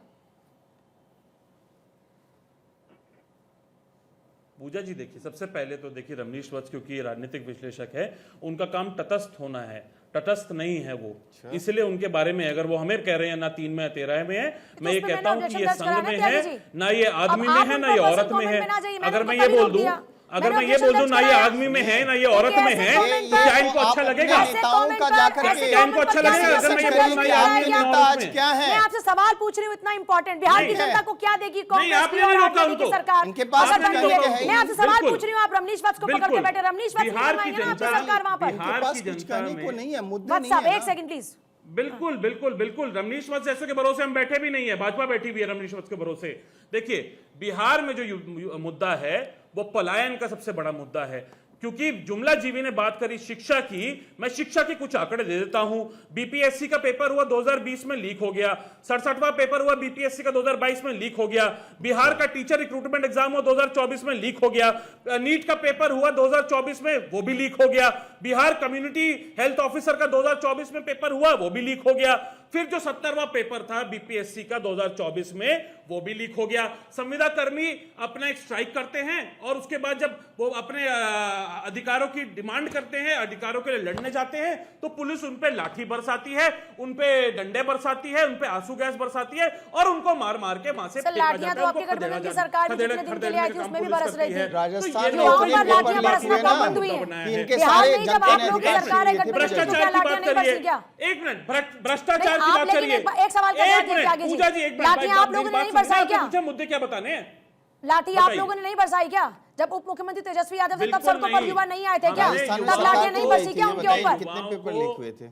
पूजा जी देखिए, सबसे पहले तो देखिए रमनीश वत्स क्योंकि राजनीतिक विश्लेषक है, उनका काम तटस्थ होना है, तटस्थ नहीं है वो, इसलिए उनके बारे में अगर वो हमें कह रहे हैं ना 3 में 13 में है, मैं ये कहता हूं कि ये संघ में है ना, ये आदमी में है ना ये औरत में है। अगर मैं ये बोल दूं ना ये आदमी में है ना ये औरत में है, तो क्या इनको अच्छा लगेगा? क्या इनको अच्छा लगेगा अगर मैं ये बोलूं ना ये आदमी में औरत में? मैं आपसे सवाल पूछ रही हूँ, इतना इंपॉर्टेंट, बिहार की जनता को क्या देगी कांग्रेस की और आरजेडी की सरकार? मैं आपसे सवाल पूछ रही हूँ, आप रमनीश वत्स को पकड़ के बैठे, रमनीश वत्स आपकी सरकार वहां पर नहीं है मुद्दे वत्स साहब, एक सेकंड प्लीज। बिल्कुल बिल्कुल बिल्कुल, रमनीश वत्स जैसे के भरोसे हम बैठे भी नहीं है, भाजपा बैठी हुई है रमनीश वत्स के भरोसे। देखिए बिहार में जो मुद्दा है वो पलायन का सबसे बड़ा मुद्दा है, क्योंकि जुमला जीवी ने बात करी शिक्षा की, मैं शिक्षा के कुछ आंकड़े दे देता हूं। बीपीएससी का पेपर हुआ 2020 में लीक हो गया, 67वां पेपर हुआ बीपीएससी का 2022 में लीक हो गया, बिहार का टीचर रिक्रूटमेंट एग्जाम हुआ 2024 में लीक हो गया, नीट का पेपर हुआ 2024 में वो भी लीक हो गया, बिहार कम्युनिटी हेल्थ ऑफिसर का 2024 में पेपर हुआ वो भी लीक हो गया, फिर जो 70वां पेपर था बीपीएससी का 2024 में वो भी लीक हो गया। संविदा कर्मी अपना एक स्ट्राइक करते हैं और उसके बाद जब वो अपने अधिकारों की डिमांड करते हैं, अधिकारों के लिए लड़ने जाते हैं, तो पुलिस उन पे लाठी बरसाती है, उन पे डंडे बरसाती है, उन पे आंसू गैस बरसाती है और उनको मार मार के वहां से फेंका जाता है। आपके गठबंधन की सरकार भी जितने दिन के लिए आई थी उसमें भी बरस रही थी, राजस्थान युवाओं पर लाठियां बरसना कब बंद हुई है? इनके बिहार सारे में जब आप लोगों की सरकार है, भ्रष्टाचार की बात करिए, एक मिनट, भ्रष्टाचार की बात करिए, एक सवाल का जवाब दीजिए आगे जी। पूजा जी एक मिनट, लाठी आप लोगों ने नहीं बरसाई क्या? मुझे मुद्दे क्या बताने हैं? लाठी आप लोगों ने नहीं बरसाई क्या? जब उप मुख्यमंत्री तेजस्वी यादव थे तब सड़कों पर युवा नहीं आए थे क्या? तब लाठियां नहीं बरसी क्या उनके ऊपर? कितने पेपर लीक हुए थे?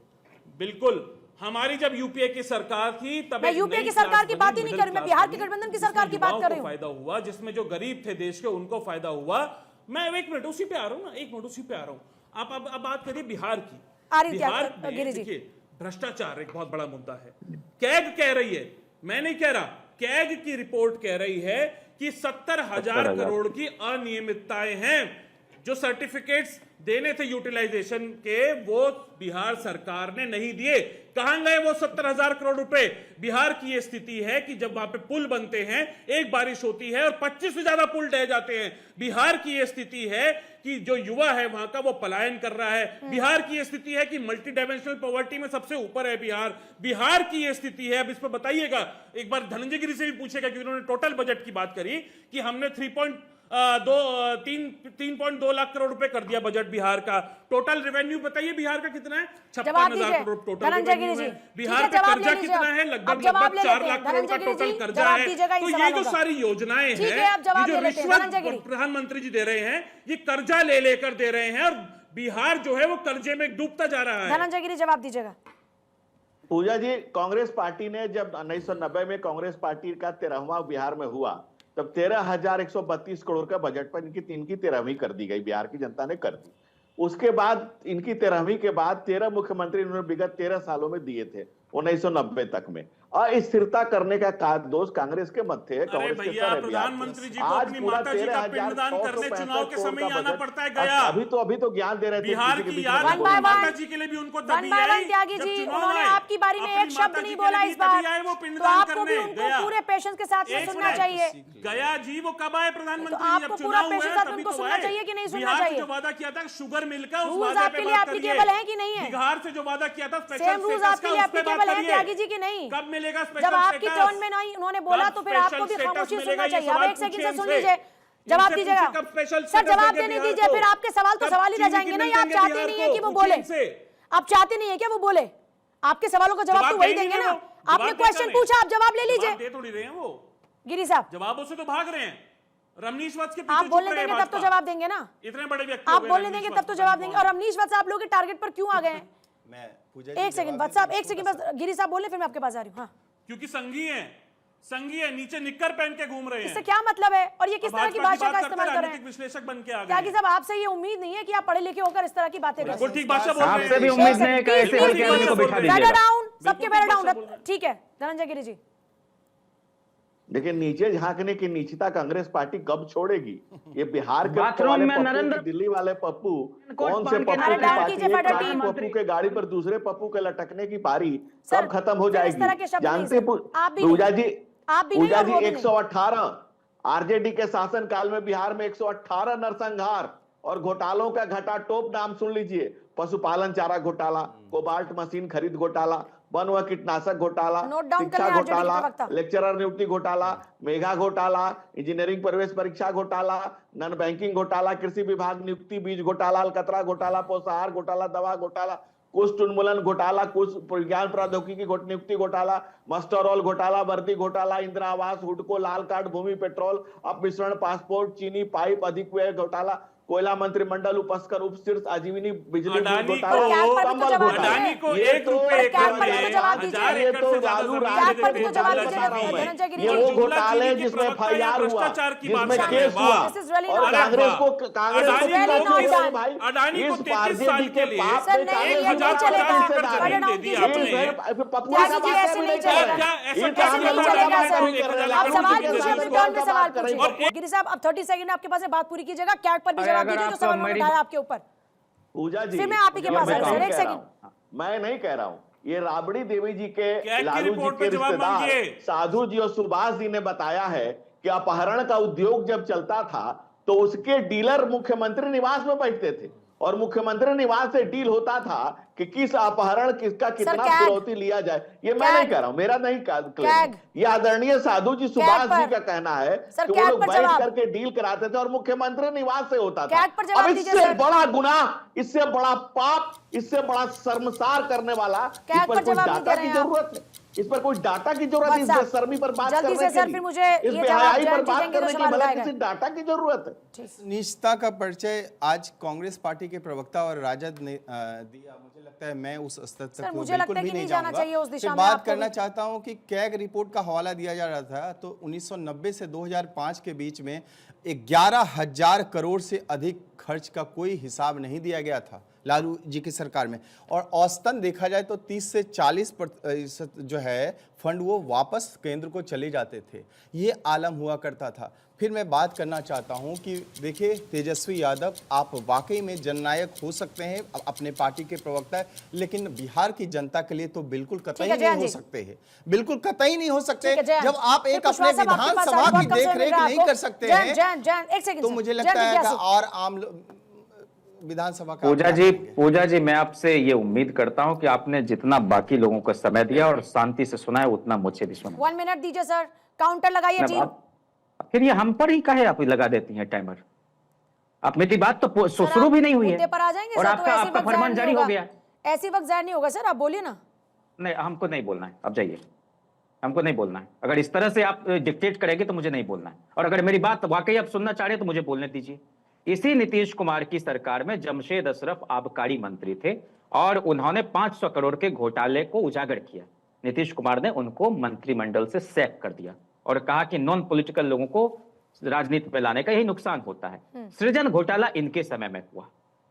बिल्कुल, हमारी जब यूपीए की सरकार थी तब मैं यूपीए की सरकार की बात ही नहीं कर रही, मैं बिहार के गठबंधन की सरकार की बात कर रही हूँ। फायदा हुआ जिसमें जो गरीब थे देश के उनको फायदा हुआ। मैं एक मिनट उसी पे आ रहा हूँ ना, एक मिनट उसी पे आ रहा हूँ। आप अब बात करिए बिहार की। बिहार में देखिए भ्रष्टाचार एक बहुत बड़ा मुद्दा है। कैग कह रही है, मैं नहीं कह रहा, कैग की रिपोर्ट कह रही है कि 70,000 करोड़ की अनियमितताएं हैं। जो सर्टिफिकेट्स देने थे यूटिलाइजेशन के, वो बिहार सरकार ने नहीं दिए। कहां गए वो 70,000 करोड़ रुपए? बिहार की ये स्थिति है कि जब वहां पे पुल बनते हैं, एक बारिश होती है और 25 से ज्यादा पुल ढह जाते हैं। बिहार की ये स्थिति है कि जो युवा है वहां का वो पलायन कर रहा है। बिहार की ये स्थिति है कि मल्टी डायमेंशनल पॉवर्टी में सबसे ऊपर है बिहार। बिहार की ये स्थिति है, अब इस पर बताइएगा, एक बार धनंजय गिरी से भी पूछेगा क्योंकि उन्होंने टोटल बजट की बात करी कि हमने 3.2 लाख करोड़ रुपए कर दिया बजट बिहार का। टोटल रेवेन्यू बताइए बिहार का कितना है? 56,000 करोड़ टोटल रेवेन्यू है। बिहार का कर्जा कितना है? लगभग 4 लाख करोड़ का टोटल कर्जा है। तो ये जो सारी योजनाएं हैं, ये जो रिश्वत प्रधानमंत्री जी दे रहे हैं, ये कर्जा ले लेकर दे रहे हैं और बिहार जो है वो कर्जे में डूबता जा रहा है। धनंजय गिरी जवाब दीजिएगा। पूजा जी, कांग्रेस पार्टी ने जब 1990 में कांग्रेस पार्टी का 13वां बिहार में हुआ, तब 13,132 करोड़ का बजट पर इनकी 13वीं कर दी गई, बिहार की जनता ने कर दी। उसके बाद इनकी 13वीं के बाद 13 मुख्यमंत्री इन्होंने विगत 13 सालों में दिए थे 1990 तक में। अस्थिरता करने का दोष कांग्रेस के मत थे। अरे भैया, प्रधानमंत्री जी को अपनी माता जी का पिंडदान करने चुनाव के समय आना पड़ता है गया। अभी तो ज्ञान दे रहे थे बिहार की याद माता जी के लिए भी उनको दबी आई। त्यागी जी, उन्होंने आपकी बारी में एक शब्द नहीं बोला इस बार, तो आपको भी उनको पूरे पेशेंस के साथ में सुनना चाहिए। गया जी, वो कब आए प्रधानमंत्री? आपको पूरा पेशेंस के साथ उनको सुनना चाहिए कि नहीं सुनना चाहिए? जो वादा किया था शुगर मिल का, उस रूल्स आपके लिए एप्लीकेबल है कि नहीं है? बिहार से जो वादा किया था सेम रूल्स आपके लिए एप्लीकेबल है त्यागी जी कि नहीं? कब मिलेगा स्पेशल? जब आपकी टर्न में नहीं उन्होंने बोला तो फिर आपको भी खामोशी सुनना चाहिए। अब एक सेकंड से सुन लीजिए, जवाब दीजिएगा सर, जवाब देने दीजिए, फिर आपके सवाल तो सवाल ही रह जाएंगे ना। आप चाहते नहीं है कि वो बोले? आप चाहते नहीं है क्या वो बोले? आपके सवालों का जवाब तो वही देंगे ना। आपने क्वेश्चन पूछा, आप जवाब ले लीजिए। दे थोड़ी रहे हैं वो गिरी साहब, जवाबों से तो भाग रहे हैं। रमनीश वत्स के आप बोलने देंगे तब तो जवाब देंगे ना। इतने बड़े व्यक्ति आप बोलने देंगे तब तो जवाब देंगे। और रमनीश वत्स आप लोग के टारगेट पर क्यों आ गए हैं? एक सेकंड वत्स साहब, एक सेकंड बस गिरी साहब बोलने, फिर मैं आपके पास आ रही हूँ। हाँ, क्योंकि संघी है, नीचे निक्कर पहन के घूम रहे हैं। इससे क्या मतलब है? और ये किस तरह की भाषा का इस्तेमाल कर रहे हैं? विश्लेषक बन के आ गए। त्यागी साहब, आपसे ये उम्मीद नहीं है कि आप पढ़े लिखे होकर इस तरह की बातें करें। बिल्कुल ठीक भाषा बोल रहे हैं। आपसे भी उम्मीद नहीं है कि ऐसे हल्के आदमी को बिठा दीजिएगा। बैठो डाउन, सबके बैठो डाउन। ठीक है धनंजय गिरी जी। लेकिन नीचे झांकने की नीचता कांग्रेस पार्टी कब छोड़ेगी? ये बिहार के बाथरूम में नरेंद्र, दिल्ली वाले पप्पू, कौन से पप्पू अरे की डाउन पार्टी कीजिए है? फटाफट। पप्पू के गाड़ी पर दूसरे पप्पू के लटकने की पारी सर, कब खत्म हो सर, इस तरह के जाएगी? शब्द नहीं, जानते सर। आप भी पूजा नहीं। जी, आप भी नहीं पूजा और जी, वो भी नहीं। 118 आरजेडी के शासन काल में बिहार में 118 नरसंहार और घोटालों का घटा टोप नाम सुन लीजिए। पशुपालन चारा घोटाला, कोबाल्ट मशीन खरीद घोटाला, वन व कीटनाशक घोटाला, शिक्षा घोटाला, लेक्चरर नियुक्ति घोटाला, मेगा घोटाला, इंजीनियरिंग प्रवेश परीक्षा घोटाला, नॉन बैंकिंग घोटाला, कृषि विभाग नियुक्ति, बीज घोटाला, अलकतरा घोटाला, पोषाहार घोटाला, दवा घोटाला, कुष्ठ उन्मूलन घोटाला, कुछ विज्ञान प्रौद्योगिकी नियुक्ति घोटाला, मस्टर रोल घोटाला, वर्दी घोटाला, इंदिरा आवास, हुडको, लाल कार्ड, भूमि पेट्रोल अपमिश्रण, पासपोर्ट, चीनी पाइप अधिक व्यय घोटाला, कोयला मंत्रिमंडल उपस्कर उपशीर्ष आजीवनी बिजली घोटाला, अडानी को 1 रुपए ये वो घोटाले जिसमें एफआईआर हुआ, जिसमें केस हुआ, और कांग्रेस को भाई इस आरजेडी के पाप में गिरी साहब, अब 30 सेकंड आपके पास है, बात पूरी कीजिएगा। कैट पर भी जवाब दीजिए जो सवाल मैंने उठाया आपके ऊपर। पूजा जी, फिर मैं आप ही के पास आ रहा हूं। एक सेकंड, मैं नहीं कह रहा हूं, ये राबड़ी देवी जी के लालू जी के रिश्तेदार साधु जी और सुभाष जी ने बताया है कि अपहरण का उद्योग जब चलता था तो उसके डीलर मुख्यमंत्री निवास में बैठते थे और मुख्यमंत्री निवास से डील होता था कि किस अपहरण किसका कितना फिरौती लिया जाए। ये मैं नहीं कह रहा हूं, मेरा नहीं क्लेम, ये आदरणीय साधु जी सुभाष जी का कहना है कि वो लोग बैठ करके डील कराते थे और मुख्यमंत्री निवास से होता था। अब इससे बड़ा गुनाह, इससे बड़ा पाप, इससे बड़ा शर्मसार करने वाला, इस पर कोई डाटा की जरूरत है? इस पर कोई डाटा की जरूरत है? इस बेशर्मी पर बात करने के लिए, इस बेहयाई पर बात करने के लिए किसी डाटा की जरूरत है? निष्ठा का परिचय आज कांग्रेस पार्टी के प्रवक्ता और राजद ने दिया। मुझे लगता है मैं उस स्तर तक बिल्कुल भी नहीं जाऊंगा। फिर बात करना चाहता हूं कि कैग रिपोर्ट का हवाला दिया जा रहा था, तो 1990 से 2005 के बीच में 11,000 करोड़ से अधिक खर्च का कोई हिसाब नहीं दिया गया था। लालू जी की सरकार में, और औसतन देखा जाए तो 30 से 40% जो है फंड वो वापस केंद्र को चले जाते थे। ये आलम हुआ करता था। फिर मैं बात करना चाहता हूं कि देखिए तेजस्वी यादव, आप वाकई में जननायक हो सकते हैं, अपने पार्टी के प्रवक्ता है, लेकिन बिहार की जनता के लिए तो बिल्कुल कतई नहीं हो सकते हैं, बिल्कुल कतई नहीं हो सकते। जब आप एक अपने विधानसभा की देखरेख नहीं कर सकते हैं तो मुझे लगता है कि और आम विधानसभा का। पूजा जी मैं आपसे ये उम्मीद करता हूं कि आपने जितना बाकी लोगों को समय दिया और शांति से सुना है उतना मुझे भी सुना। 1 मिनट दीजिए सर, काउंटर लगाइए टीम। फिर ये हम पर ही काहे आप लगा देती हैं टाइमर? आप मेरी बात तो शुरू भी नहीं हुई है पर आ जाएंगे और आपका फरमान जारी हो गया। ऐसी वक्त जाहिर नहीं होगा सर, आप बोलिए ना। नहीं, हमको नहीं बोलना है, अब जाइए, हमको नहीं बोलना है। अगर इस तरह से आप डिक्टेट करेंगे तो मुझे नहीं बोलना है, और अगर मेरी बात वाकई आप सुनना चाह रहे हैं तो मुझे बोलने दीजिए। इसी नीतीश कुमार की सरकार में जमशेद अशरफ आबकारी मंत्री थे और उन्होंने 500 करोड़ के घोटाले को उजागर किया। नीतीश कुमार ने उनको मंत्रिमंडल से सैक कर दिया और कहा कि नॉन पॉलिटिकल लोगों को राजनीति में लाने का यही नुकसान होता है। सृजन घोटाला इनके समय में हुआ,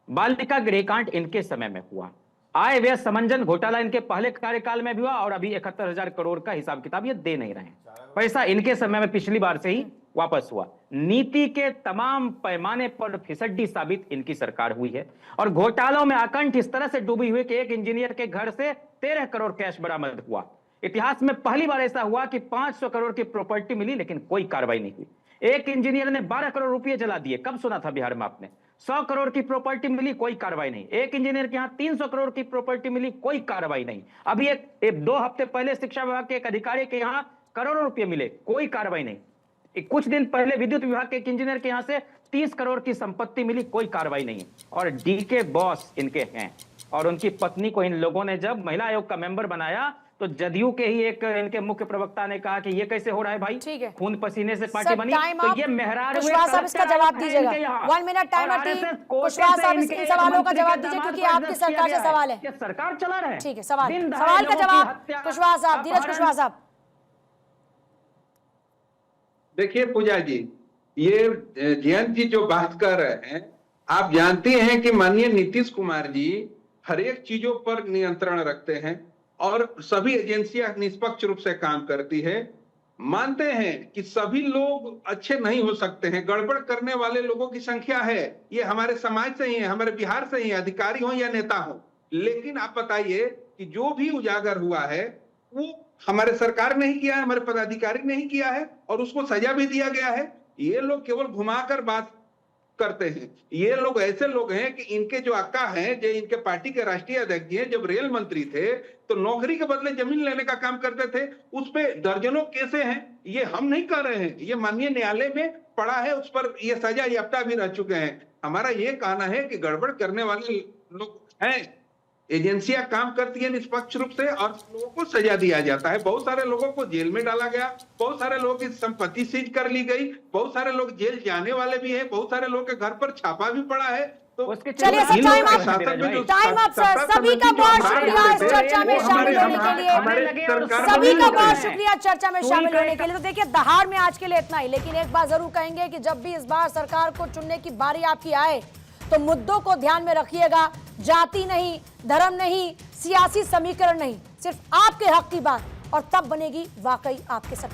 बालिका गृहकांड इनके समय में हुआ, आय व्यय समंजन घोटाला इनके पहले कार्यकाल में भी हुआ और अभी 71,000 करोड़ का हिसाब किताब ये दे नहीं रहे हैं। पैसा इनके समय में पिछली बार से ही वापस हुआ। नीति के तमाम पैमाने पर फिसड्डी साबित इनकी सरकार हुई है और घोटालों में आकंठ इस तरह से डूबी हुई कि एक इंजीनियर के घर से 13 करोड़ कैश बरामद हुआ। इतिहास में पहली बार ऐसा हुआ कि 500 करोड़ की प्रॉपर्टी मिली लेकिन कोई कार्रवाई नहीं हुई। एक इंजीनियर ने 12 करोड़ रुपए जला दिए, कब सुना था बिहार में आपने? 100 करोड़ की प्रॉपर्टी मिली, कोई कार्रवाई नहीं। एक इंजीनियर के यहाँ 300 करोड़ की प्रॉपर्टी मिली, कोई कार्रवाई नहीं। अभी एक 2 हफ्ते पहले शिक्षा विभाग के एक अधिकारी के यहाँ करोड़ों रुपए मिले, कोई कार्रवाई नहीं। कुछ दिन पहले विद्युत विभाग के एक इंजीनियर के यहाँ से 30 करोड़ की संपत्ति मिली, कोई कार्रवाई नहीं है। और डीके बॉस इनके हैं और उनकी पत्नी को इन लोगों ने जब महिला आयोग का मेंबर बनाया तो जदयू के ही एक इनके मुख्य प्रवक्ता ने कहा कि ये कैसे हो रहा है भाई, ठीक है, खून पसीने से पार्टी बनी। तो ये मेहरारू साहब इसका जवाब दीजिएगा। 1 मिनट टाइमर टीम। कुशवाहा साहब इसके सवालों का जवाब दीजिए क्योंकि आपकी सरकार से सवाल है। सरकार चला रहा है, ठीक है, सवाल का जवाब कुशवाहा साहब, धीरज कुशवाहा साहब। देखिए पूजा जी, ये जयंत जी जो बात कर रहे हैं, आप जानते हैं कि माननीय नीतीश कुमार जी हर एक चीजों पर नियंत्रण रखते हैं और सभी एजेंसियां निष्पक्ष रूप से काम करती है। मानते हैं कि सभी लोग अच्छे नहीं हो सकते हैं, गड़बड़ करने वाले लोगों की संख्या है, ये हमारे समाज से ही है, हमारे बिहार से ही है, अधिकारी हो या नेता हो। लेकिन आप बताइए कि जो भी उजागर हुआ है वो हमारे सरकार ने ही किया है, हमारे पदाधिकारी ने ही किया है और उसको सजा भी दिया गया है। ये लोग केवल घुमाकर बात करते हैं। ये लोग ऐसे लोग हैं कि इनके जो अक्का हैं, जो इनके पार्टी के राष्ट्रीय अध्यक्ष हैं, जब रेल मंत्री थे तो नौकरी के बदले जमीन लेने का काम करते थे, उस पे दर्जनों केसें हैं। ये हम नहीं कर रहे हैं, ये माननीय न्यायालय में पड़ा है, उस पर ये सजा याफ्ता भी रह चुके हैं। हमारा ये कहना है कि गड़बड़ करने वाले लोग हैं, एजेंसियां काम करती है निष्पक्ष रूप से और लोगों को सजा दिया जाता है। बहुत सारे लोगों को जेल में डाला गया, बहुत सारे लोगों की संपत्ति सीज कर ली गई, बहुत सारे लोग जेल जाने वाले भी हैं, बहुत सारे लोगों के घर पर छापा भी पड़ा है। तो चलिए सर, टाइम अप सर। सभी का बहुत शुक्रिया इस चर्चा में शामिल होने के लिए, सभी का बहुत शुक्रिया चर्चा में शामिल होने के लिए। तो देखिए दहाड़ में आज के लिए इतना ही, लेकिन एक बात जरूर कहेंगे कि जब भी इस बार सरकार को चुनने की बारी आपकी आए तो मुद्दों को ध्यान में रखिएगा। जाति नहीं, धर्म नहीं, सियासी समीकरण नहीं, सिर्फ आपके हक की बात, और तब बनेगी वाकई आपके सरकार।